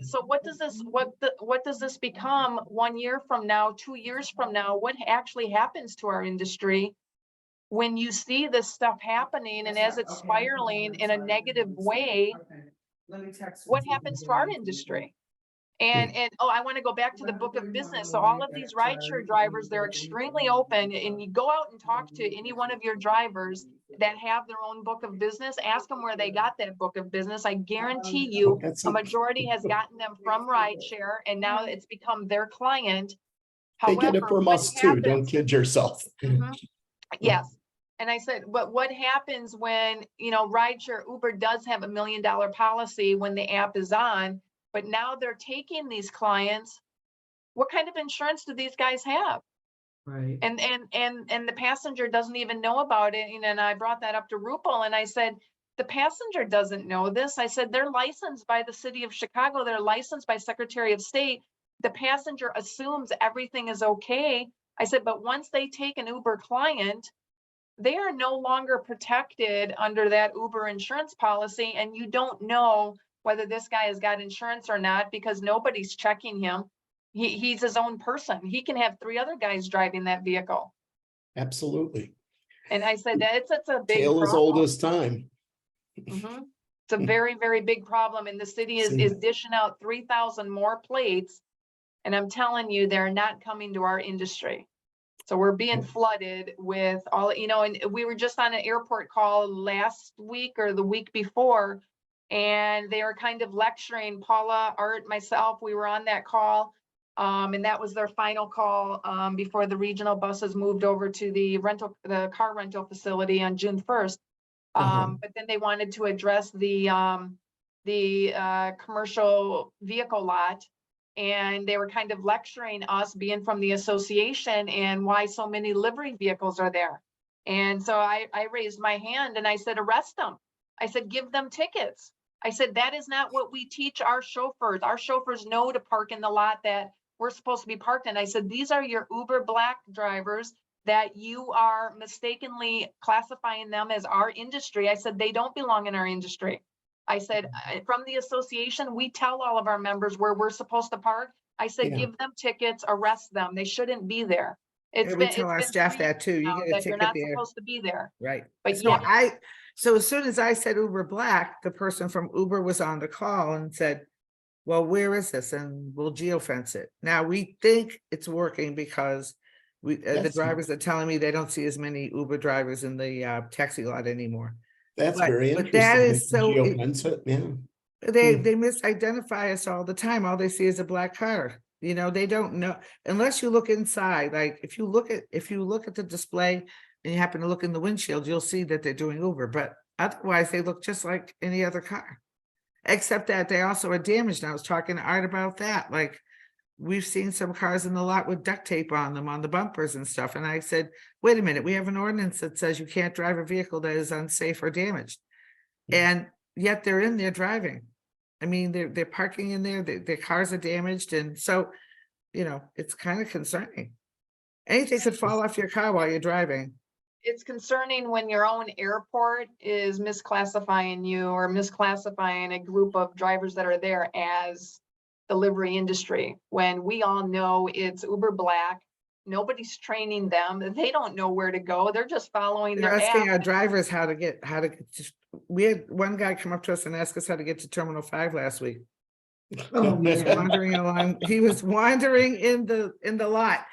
So what does this become 1 year from now, 2 years from now? What actually happens to our industry when you see this stuff happening, and as it's spiraling in a negative way? What happens to our industry? And I want to go back to the book of business. So all of these rideshare drivers, they're extremely open, and you go out and talk to any one of your drivers that have their own book of business, ask them where they got that book of business. I guarantee you That's a a- majority has gotten them from rideshare, and now it's become their client. They get it However, from what us too. Don't happens? kid yourself. Mhm. Yes. And I said, but what happens when, rideshare Uber does have $1 million policy when the app is on, but now they're taking these clients. What kind of insurance do these guys have? Right. And the passenger doesn't even know about it. And I brought that up to Rupal, and I said, the passenger doesn't know this. I said, they're licensed by the city of Chicago. They're licensed by Secretary of State. The passenger assumes everything is okay. I said, but once they take an Uber client, they are no longer protected under that Uber insurance policy. And you don't know whether this guy has got insurance or not, because nobody's checking him. He's his own person. He can have 3 other guys driving that vehicle. Absolutely. And I said, it's a big Tale as old problem. as time. Mhm. It's a very, very big problem. And the city is Seen it. dishing out 3,000 more plates. And I'm telling you, they're not coming to our industry. So we're being flooded with all, and we were just on an airport call last week or the week before, and they were kind of lecturing Paula, Art, myself. We were on that call. And that was their final call before the regional buses moved over to the car rental facility on June 1st. But then they wanted to address the commercial vehicle lot. And they were kind of lecturing us, being from the association, and why so many livery vehicles are there. And so I raised my hand and I said, arrest them. I said, give them tickets. I said, that is not what we teach our chauffeurs. Our chauffeurs know to park in the lot that we're supposed to be parked in. I said, these are your Uber Black drivers that you are mistakenly classifying them as our industry. I said, they don't belong in our industry. I said, from the association, we tell all of our members where we're supposed to park. I said, Yeah. give them tickets, arrest them. They shouldn't be there. Yeah, we tell our staff 3 that too. You now get a that you're ticket not there, supposed to be there. right? But So yeah, so as soon as I said Uber Black, the person from Uber was on the call and said, well, where is this? And we'll geofence it. Now we think it's working because the That's- drivers are telling me they don't see as many Uber drivers in the taxi lot anymore. That's But- very but interesting. that They is so- geofence it, yeah. They Hmm. they misidentify us all the time. All they see is a black car. You know, they don't know unless you look inside. Like if you look at the display and you happen to look in the windshield, you'll see that they're doing Uber. But otherwise, they look just like any other car, except that they also are damaged. And I was talking to Art about that. Like we've seen some cars in the lot with duct tape on them on the bumpers and stuff. And I said, wait a minute, we have an ordinance that says you can't drive a vehicle that is unsafe or damaged, and yet they're in there driving. I mean, they're parking in there, their cars are damaged, and so, you know, it's kind of concerning. Anything could fall off your car while you're driving. it's concerning when your own airport is misclassifying you or misclassifying a group of drivers that are there as delivery industry, when we all know it's Uber Black. Nobody's training them. They don't know where to go. They're just following They're their asking app. our drivers how to get we had one guy come up to us and ask us how to get to Terminal 5 last week. Oh, He was wandering along, he was wandering in the lot.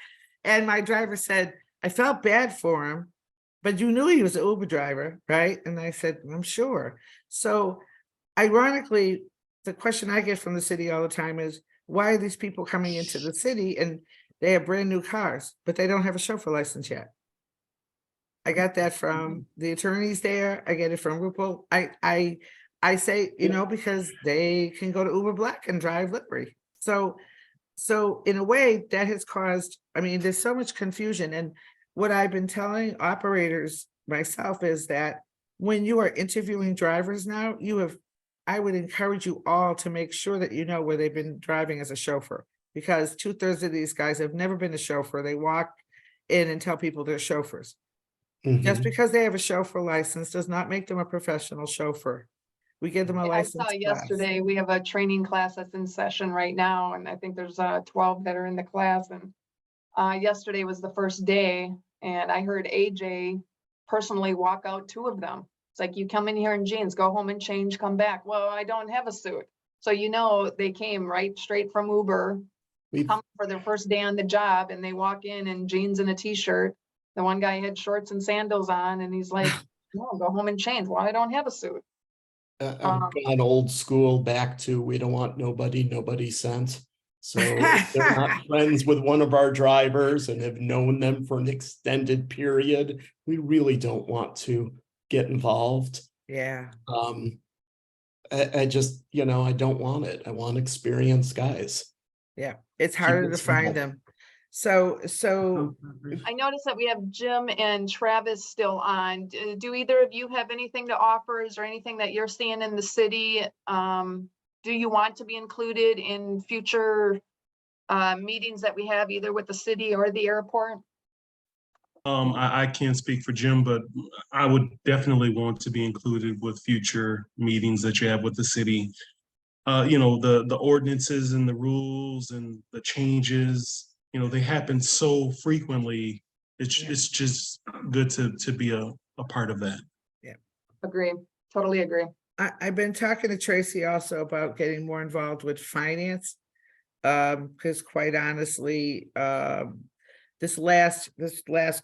And my driver said, I felt bad for him, but you knew he was an Uber driver, right? And I said, I'm sure. So ironically, the question I get from the city all the time is, why are these people coming into the city and they have brand new cars, but they don't have a chauffeur license yet? I got that from the attorneys there. I get it from RuPaul. I say, you know, because they can go to Uber Black and drive livery. So in a way that has caused, I mean, there's so much confusion. And what I've been telling operators myself is that when you are interviewing drivers now, I would encourage you all to make sure that you know where they've been driving as a chauffeur, because 2/3 of these guys have never been a chauffeur. They walk in and tell people they're chauffeurs. Just Mhm. because they have a chauffeur license does not make them a professional chauffeur. We give them a I license saw class. yesterday, we have a training class that's in session right now, and I think there's 12 that are in the class, and yesterday was the first day, and I heard AJ personally walk out 2 of them. It's like, you come in here in jeans, go home and change, come back. Well, I don't have a suit. So you know, they came right straight from Uber, We've- come for their first day on the job, and they walk in jeans and a t-shirt. The one guy had shorts and sandals on, and he's like, no, go home and change. Well, I don't have a suit. I've Um, gone old school back to, we don't want nobody sent. So if they're not friends with one of our drivers and have known them for an extended period, we really don't want to get involved. Yeah, I just, you know, I don't want it. I want experienced guys. yeah. It's Keep harder it to find simple. them. So I noticed that we have Jim and Travis still on. Do either of you have anything to offer? Is there anything that you're seeing in the city? Do you want to be included in future meetings that we have either with the city or the airport? I can't speak for Jim, but I would definitely want to be included with future meetings that you have with the city. You know, the ordinances and the rules and the changes, you know, they happen so frequently. It's just good to be a part of that. Agree, totally agree. I've been talking to Tracy also about getting more involved with finance. Because quite honestly, this last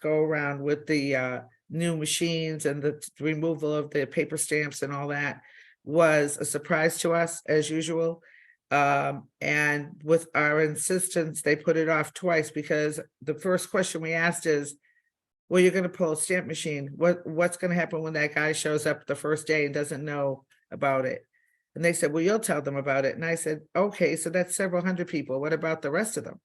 go around with the new machines and the removal of the paper stamps and all that was a surprise to us as usual. And with our insistence, they put it off twice, because the first question we asked is, well, you're gonna pull a stamp machine. What's gonna happen when that guy shows up the first day and doesn't know about it? And they said, well, you'll tell them about it. And I said, okay, so that's several hundred people. What about the rest of them?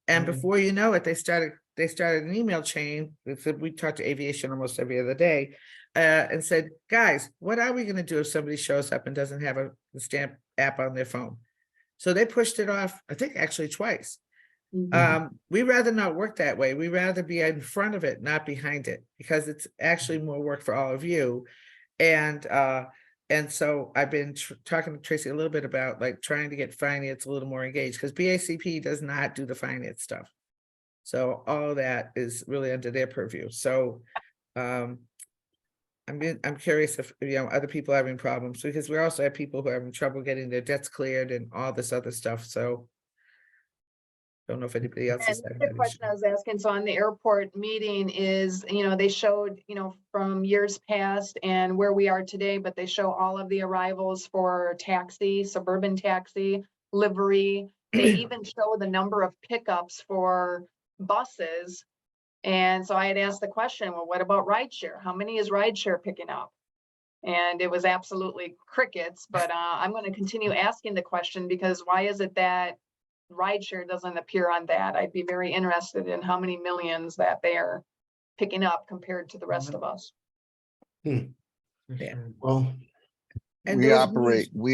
And before you know it, they started an email chain. We talked to aviation almost every other day, and said, guys, what are we gonna do if somebody shows up and doesn't have a stamp app on their phone? So they pushed it off, I think actually twice. We rather not work that way. We rather be in front of it, not behind it, because it's actually more work for all of you. And And so I've been talking to Tracy a little bit about like trying to get finance a little more engaged, because BACP does not do the finance stuff. So all of that is really under their purview. So I'm curious if, you know, other people are having problems, because we also have people who are having trouble getting their debts cleared and all this other stuff. So don't know if anybody else And is having the that question issue. I was asking, so on the airport meeting is, you know, they showed, you know, from years past and where we are today, but they show all of the arrivals for taxi, suburban taxi, livery. They even show the number of pickups for buses. And so I had asked the question, well, what about rideshare? How many is rideshare picking up? And it was absolutely crickets, but I'm going to continue asking the question, because why is it that rideshare doesn't appear on that? I'd be very interested in how many millions that they're picking up compared to the rest of us. Yeah. Well, And We those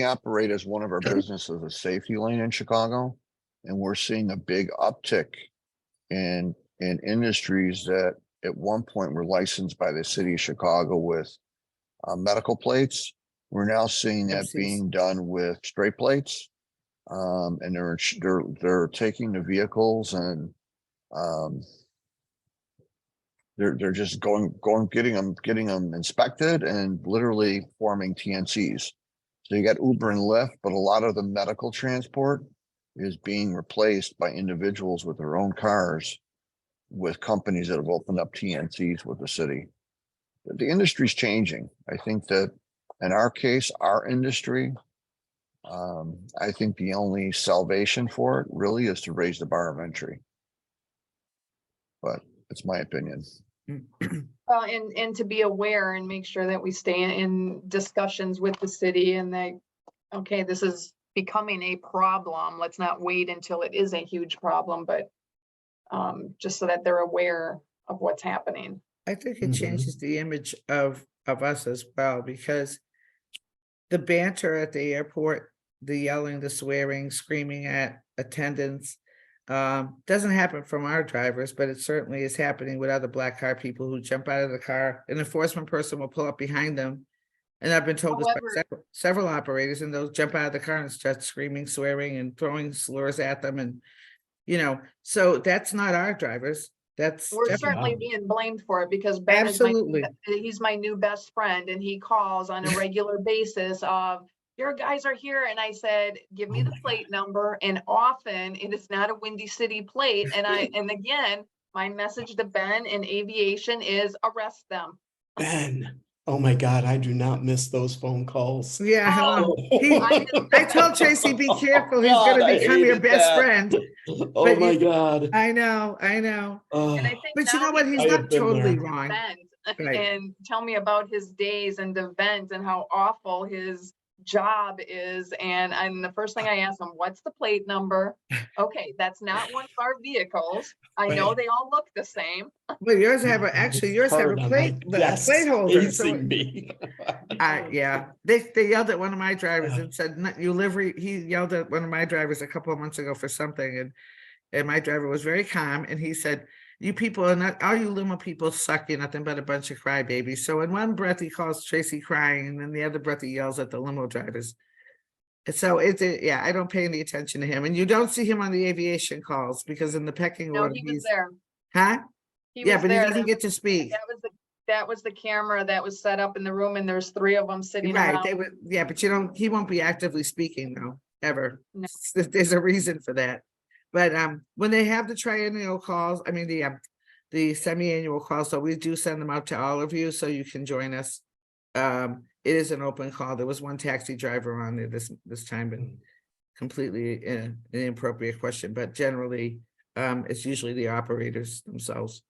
operate as one of our businesses, a safety lane in Chicago. And we're seeing a big uptick in industries that at one point were licensed by the city of Chicago with medical plates. We're now seeing that Gypsies. being done with straight plates. And they're taking the vehicles and they're just getting them inspected and literally forming TNCs. So you got Uber and Lyft, but a lot of the medical transport is being replaced by individuals with their own cars with companies that have opened up TNCs with the city. The industry's changing. I think that in our case, our industry, I think the only salvation for it really is to raise the bar of entry. But it's my opinion. Well, and to be aware and make sure that we stay in discussions with the city and they, okay, this is becoming a problem. Let's not wait until it is a huge problem, but just so that they're aware of what's happening. I think it changes the image of us as well, because the banter at the airport, the yelling, the swearing, screaming at attendants, doesn't happen from our drivers, but it certainly is happening with other black car people who jump out of the car. An enforcement person will pull up behind them. And I've been told this by several operators, and they'll jump out of the car and start screaming, swearing, and throwing slurs at them. And, you know, so that's not our drivers. That's We're definitely certainly being blamed for it, because Ben absolutely. he's my new best friend, and he calls on a regular basis of, your guys are here. And I said, give me the plate number. And often it is not a Windy City plate. And again, my message to Ben in aviation is arrest them. Ben, oh my God, I do not miss those phone calls. Yeah, Oh, I told Tracy, be careful, he's God, gonna I become your hated best that. friend. Oh But my you- God. I know. Oh, and I think But you now know what? He's I have not been totally there. wrong. vent Right. and tell me about his days and the vent and how awful his job is. And the first thing I asked him, what's the plate number? Okay, that's not one of our vehicles. I know Right. they all look the same. Well, yours have a Hard on my guests plate holder. So facing me. yeah, they yelled at one of my drivers and said, "You livery." He yelled at one of my drivers a couple of months ago for something, and my driver was very calm, and he said, "You people are not, all you Luma people suck. You're nothing but a bunch of crybabies." So in one breath he calls Tracy crying, and then the other breath he yells at the limo drivers. And so yeah, I don't pay any attention to him, and you don't see him on the aviation calls, because in the pecking No, order he was he's, there. huh? He Yeah, was but he there. doesn't get to speak. That was the camera that was set up in the room, and there's 3 of them sitting Right, around. they would, yeah, but he won't be actively speaking though, ever. No. There's a reason for that. But when they have the triennial calls, I mean the semi-annual calls, so we do send them out to all of you so you can join us. It is an open call. There was one taxi driver on there this time, but completely an inappropriate question, but generally it's usually the operators themselves.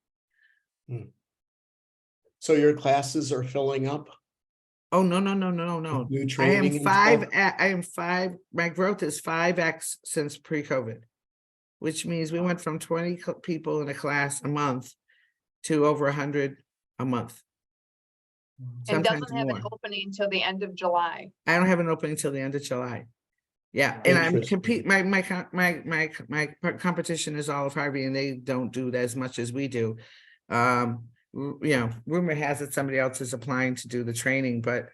So your classes are filling up? Oh, no. New I training am and stuff? 5, my growth is 5x since pre-COVID, which means we went from 20 people in a class a month to over 100 a month. And Sometimes doesn't have an more. opening until the end of July. I don't have an opening until the end of July. Yeah, and I'm Interesting. my competition is Olive Harvey, and they don't do as much as we do. You know, rumor has it somebody else is applying to do the training, but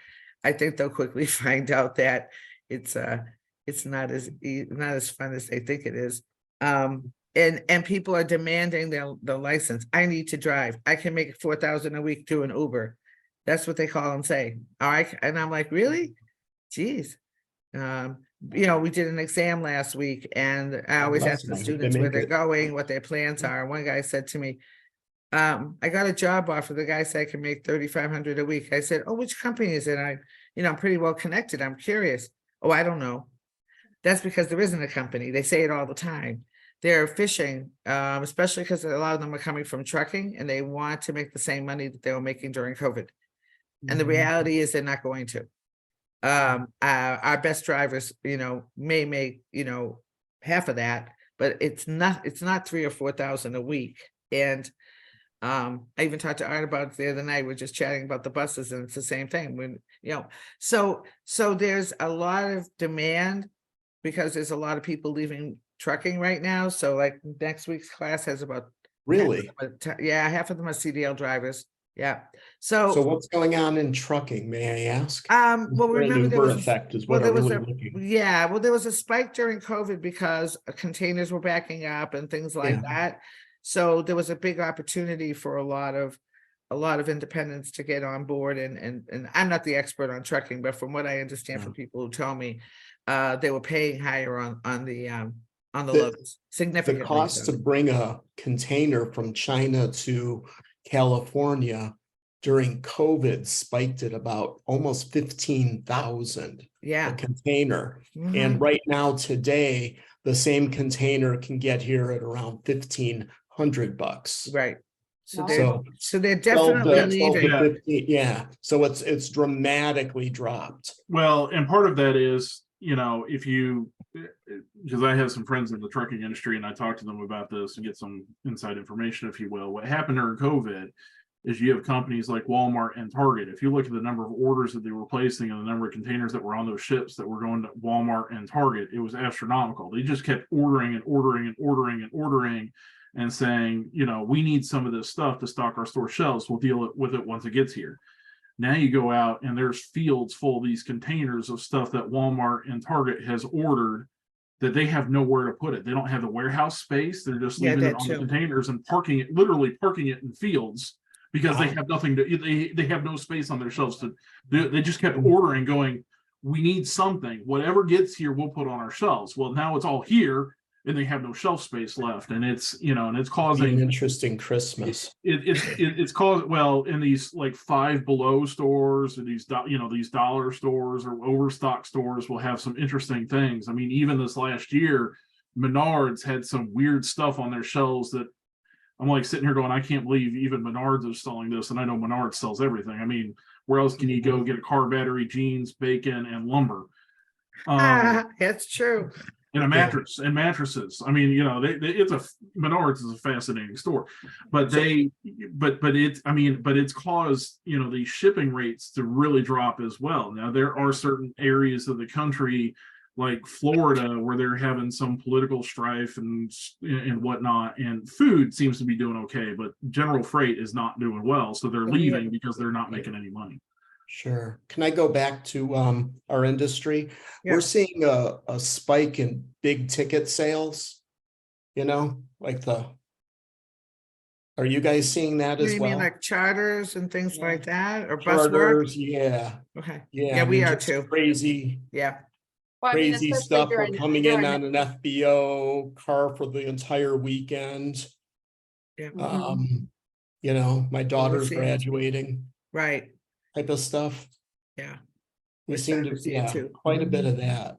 I think they'll quickly find out that it's not as fun as they think it is. And people are demanding the license. I need to drive. I can make 4,000 a week doing Uber. That's what they call and say. All right, and I'm like, really? Geez. We did an exam last week, and I always ask the students where they're going, what their plans are. One guy said to me, I got a job offer. The guy said I can make 3,500 a week. I said, oh, which company is it? I'm pretty well connected. I'm curious. Oh, I don't know. That's because there isn't a company. They say it all the time. They're fishing, especially because a lot of them are coming from trucking, and they want to make the same money that they were making during COVID. And the reality is they're not going to. Our best drivers, may make, half of that, but it's not 3,000 or 4,000 a week. And I even talked to Art about it the other night. We're just chatting about the buses, and it's the same thing. So there's a lot of demand because there's a lot of people leaving trucking right now. So like next week's class has about Really? half of them are CDL drivers. Yeah. So what's going on in trucking, may I ask? Well, Or an remember there Uber was effect is what I'm really looking. there was a spike during COVID because containers were backing up and things like that. So there was a big opportunity for a lot of independents to get on board. And I'm not the expert on trucking, but from what I understand from people who tell me, they were paying higher on the loads, significantly. The cost to bring a container from China to California during COVID spiked at about almost 15,000 a container. And right now today, the same container can get here at around $1,500. Right. Wow. So they're definitely leaving. So it's dramatically dropped. Well, and part of that is, because I have some friends in the trucking industry and I talk to them about this and get some inside information, if you will. What happened during COVID is you have companies like Walmart and Target. If you look at the number of orders that they were placing and the number of containers that were on those ships that were going to Walmart and Target, it was astronomical. They just kept ordering and ordering and ordering and ordering and saying, we need some of this stuff to stock our store shelves. We'll deal with it once it gets here. Now you go out and there's fields full of these containers of stuff that Walmart and Target has ordered that they have nowhere to put it. They don't have the warehouse space. They're just leaving it on the containers and literally parking it in fields because they have nothing to, they have no space on their shelves they just kept ordering, going, we need something, whatever gets here, we'll put on our shelves. Well, now it's all here and they have no shelf space left. And it's, and it's causing an interesting Christmas. It's caused, in these like Five Below stores or these dollar stores or overstock stores will have some interesting things. I mean, even this last year, Menards had some weird stuff on their shelves that I'm like sitting here going, I can't believe even Menards is selling this. And I know Menards sells everything. I mean, where else can you go get a car battery, jeans, bacon, and lumber? That's true. And a mattress and mattresses. I mean, Menards is a fascinating store, but it's caused, these shipping rates to really drop as well. Now, there are certain areas of the country like Florida where they're having some political strife and whatnot, and food seems to be doing okay, but general freight is not doing well. So they're leaving because they're not making any money. Sure. Can I go back to our industry? We're seeing a spike in big ticket sales, are you guys seeing that as well? You mean like charters and things like that, or bus Charters, work? yeah. Okay. Yeah, we are too. Crazy. Yeah. Well, I mean, Crazy especially stuff. We're during- coming in during- on an FBO car for the entire weekend. Yeah. My daughter's seeing- graduating Right. type of stuff. Yeah. We We're seem starting to to see it yeah, too. quite a bit of that.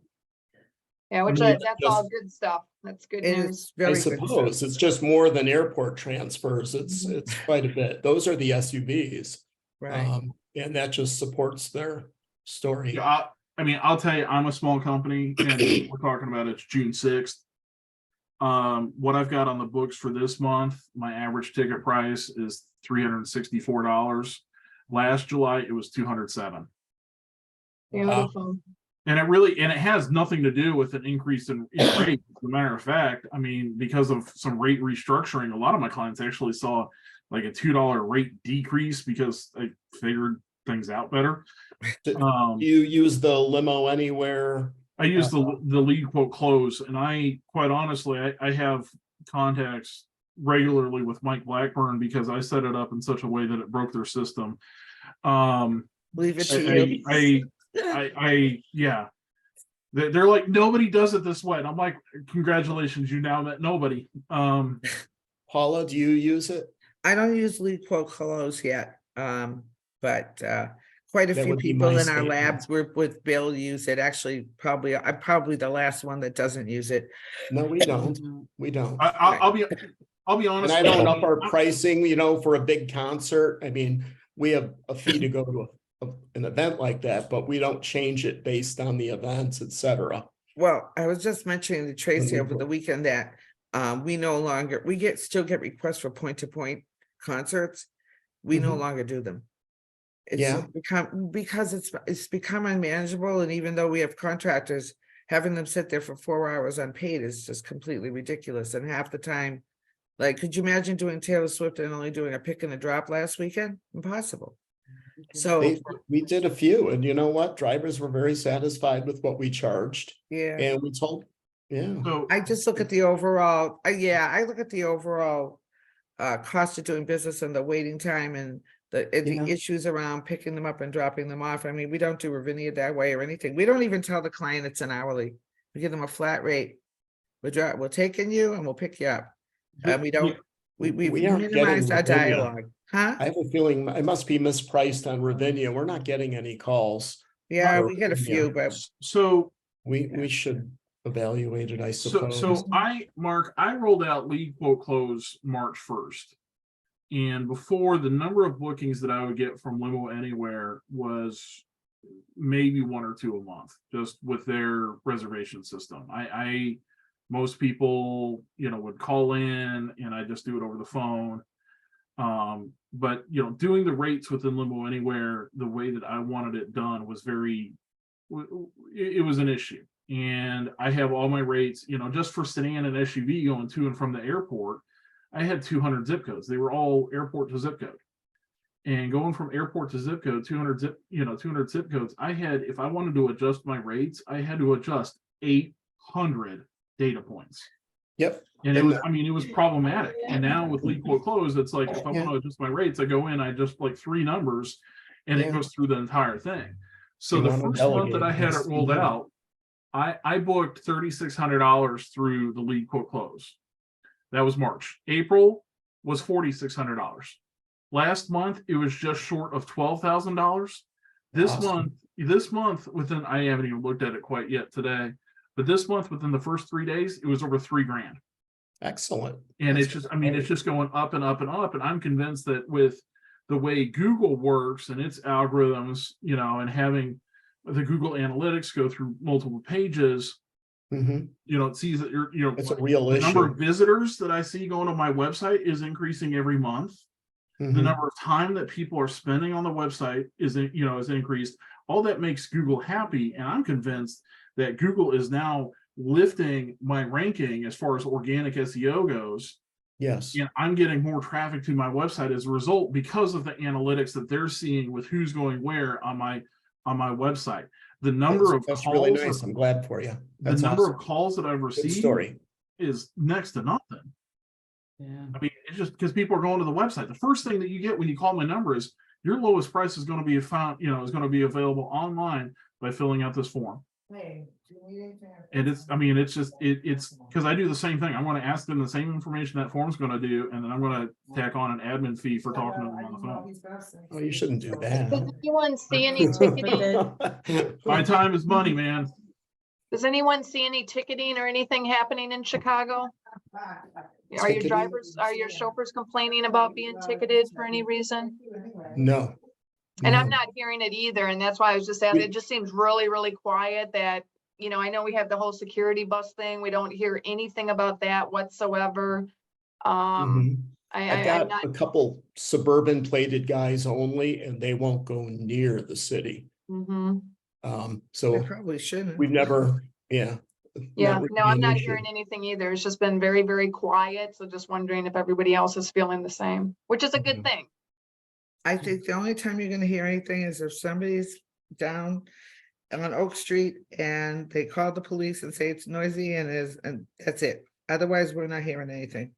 Yeah, which I mean, that's all good stuff. That's good It news. is very I good stuff. suppose it's just more than airport transfers. It's quite a bit. Those are the SUVs. Right. And that just supports their story. Yeah, I'll tell you, I'm a small company and we're talking about it's June 6th. What I've got on the books for this month, my average ticket price is $364. Last July, it was $207. Beautiful. And it has nothing to do with an increase in rate. As a matter of fact, because of some rate restructuring, a lot of my clients actually saw like a $2 rate decrease because I figured things out better. Do you use the limo anywhere? I use the lead quote close, and I quite honestly, I have contacts regularly with Mike Blackburn because I set it up in such a way that it broke their system. Leave it to you. Yeah. They're like, nobody does it this way. And I'm like, congratulations, you now met nobody. Paula, do you use it? I don't use lead quote close yet, but quite a That few would be people my in our lab statement. group with Bill use it. Actually, I'm probably the last one that doesn't use it. No, we don't. We don't. I'll be honest. And I with don't you. up our pricing, for a big concert. I mean, we have a fee to go to an event like that, but we don't change it based on the events, et cetera. Well, I was just mentioning to Tracy over the weekend that we no longer, still get requests for point-to-point concerts. We no Mhm. longer do them. It's Yeah. just because it's become unmanageable, and even though we have contractors, having them sit there for 4 hours unpaid is just completely ridiculous. And half the time, like, could you imagine doing Taylor Swift and only doing a pick and a drop last weekend? Impossible. So, We did a few, and you know what? Drivers were very satisfied with what we charged. yeah. And we told, yeah. So I just look at the overall, I look at the overall cost of doing business and the waiting time and the Yeah. issues around picking them up and dropping them off. I mean, we don't do Ravinia that way or anything. We don't even tell the client it's an hourly. We give them a flat rate. We're taking you and we'll pick you up. And we don't, we We aren't getting minimized our Ravinia. dialogue, huh? I have a feeling it must be mispriced on Ravinia. We're not getting any calls. Yeah, for we get a Ravinia. few, but so We should evaluate it, I suppose. So Mark, I rolled out lead quote close March 1st. And before, the number of bookings that I would get from Limo Anywhere was maybe 1 or 2 a month, just with their reservation system. Most people, would call in and I just do it over the phone. But doing the rates within Limo Anywhere the way that I wanted it done was it was an issue. And I have all my rates, just for sedan and SUV going to and from the airport, I had 200 zip codes. They were all airport to zip code. And going from airport to zip code, 200 zip codes, I had, if I wanted to adjust my rates, I had to adjust 800 data points. Yep. And it was problematic. And now with lead quote close, it's like, if I want to adjust my rates, I go in, I just like 3 numbers and it goes through the entire thing. So the first month that I had it rolled out, I booked $3,600 through the lead quote close. That was March. April was $4,600. Last month, it was just short of $12,000. This month within, I haven't even looked at it quite yet today, but this month within the first 3 days, it was over $3,000. Excellent. And That's it's just going up and up and up. And I'm convinced that with the way Google works and its algorithms, and having the Google Analytics go through multiple pages, Mhm. It sees that It's a real the number issue. of visitors that I see going to my website is increasing every month. The Mhm. number of time that people are spending on the website is increased. All that makes Google happy. And I'm convinced that Google is now lifting my ranking as far as organic SEO goes. Yes. And I'm getting more traffic to my website as a result because of the analytics that they're seeing with who's going where on my website. The number of That's calls, really nice. I'm glad for you. the That's number awesome. of calls that I've Good received story. is next to nothing. yeah. I mean, it's just because people are going to the website. The first thing that you get when you call my number is your lowest price is going to be found, is going to be available online by filling out this form. And it's because I do the same thing. I'm going to ask them the same information that form's going to do, and then I'm going to tack on an admin fee for talking to them on the phone. Oh, you shouldn't do that. Does anyone see any ticketing? My time is money, man. Does anyone see any ticketing or anything happening in Chicago? Are your chauffeurs complaining about being ticketed for any reason? No. And I'm No. not hearing it either, and that's why I was just asking. It just seems really, really quiet that, I know we have the whole security bus thing. We don't hear anything about that whatsoever. Mhm. I've I'm got not. a couple suburban plated guys only, and they won't go near the city. Mhm. They So probably shouldn't. we've never, Yeah, really no, I'm an not issue. hearing anything either. It's just been very, very quiet. So just wondering if everybody else is feeling the same, which is a good Mhm. thing. I think the only time you're gonna hear anything is if somebody's down on Oak Street and they call the police and say it's noisy and that's it. Otherwise, we're not hearing anything.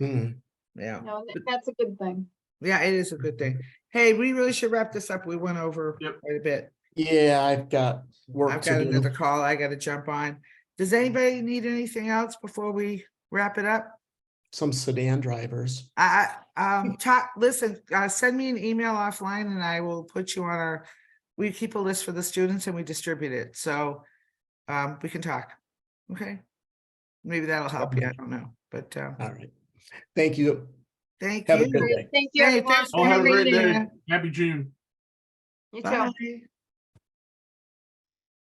Hmm. Yeah, No, that's a good thing. yeah, it is a good thing. Hey, we really should wrap this up. We went over Yep. quite a bit. Yeah, I've got work I've to got do. another call I gotta jump on. Does anybody need anything else before we wrap it up? Some sedan drivers. Listen, send me an email offline and I will put you on we keep a list for the students and we distribute it, so we can talk. Okay? Maybe that'll help you, I don't know, but All right. Thank you. thank Have a you. good Great. day. Thank you, Hey, everyone. thanks Oh, have a great Have a day. great Happy June. You too. Bye.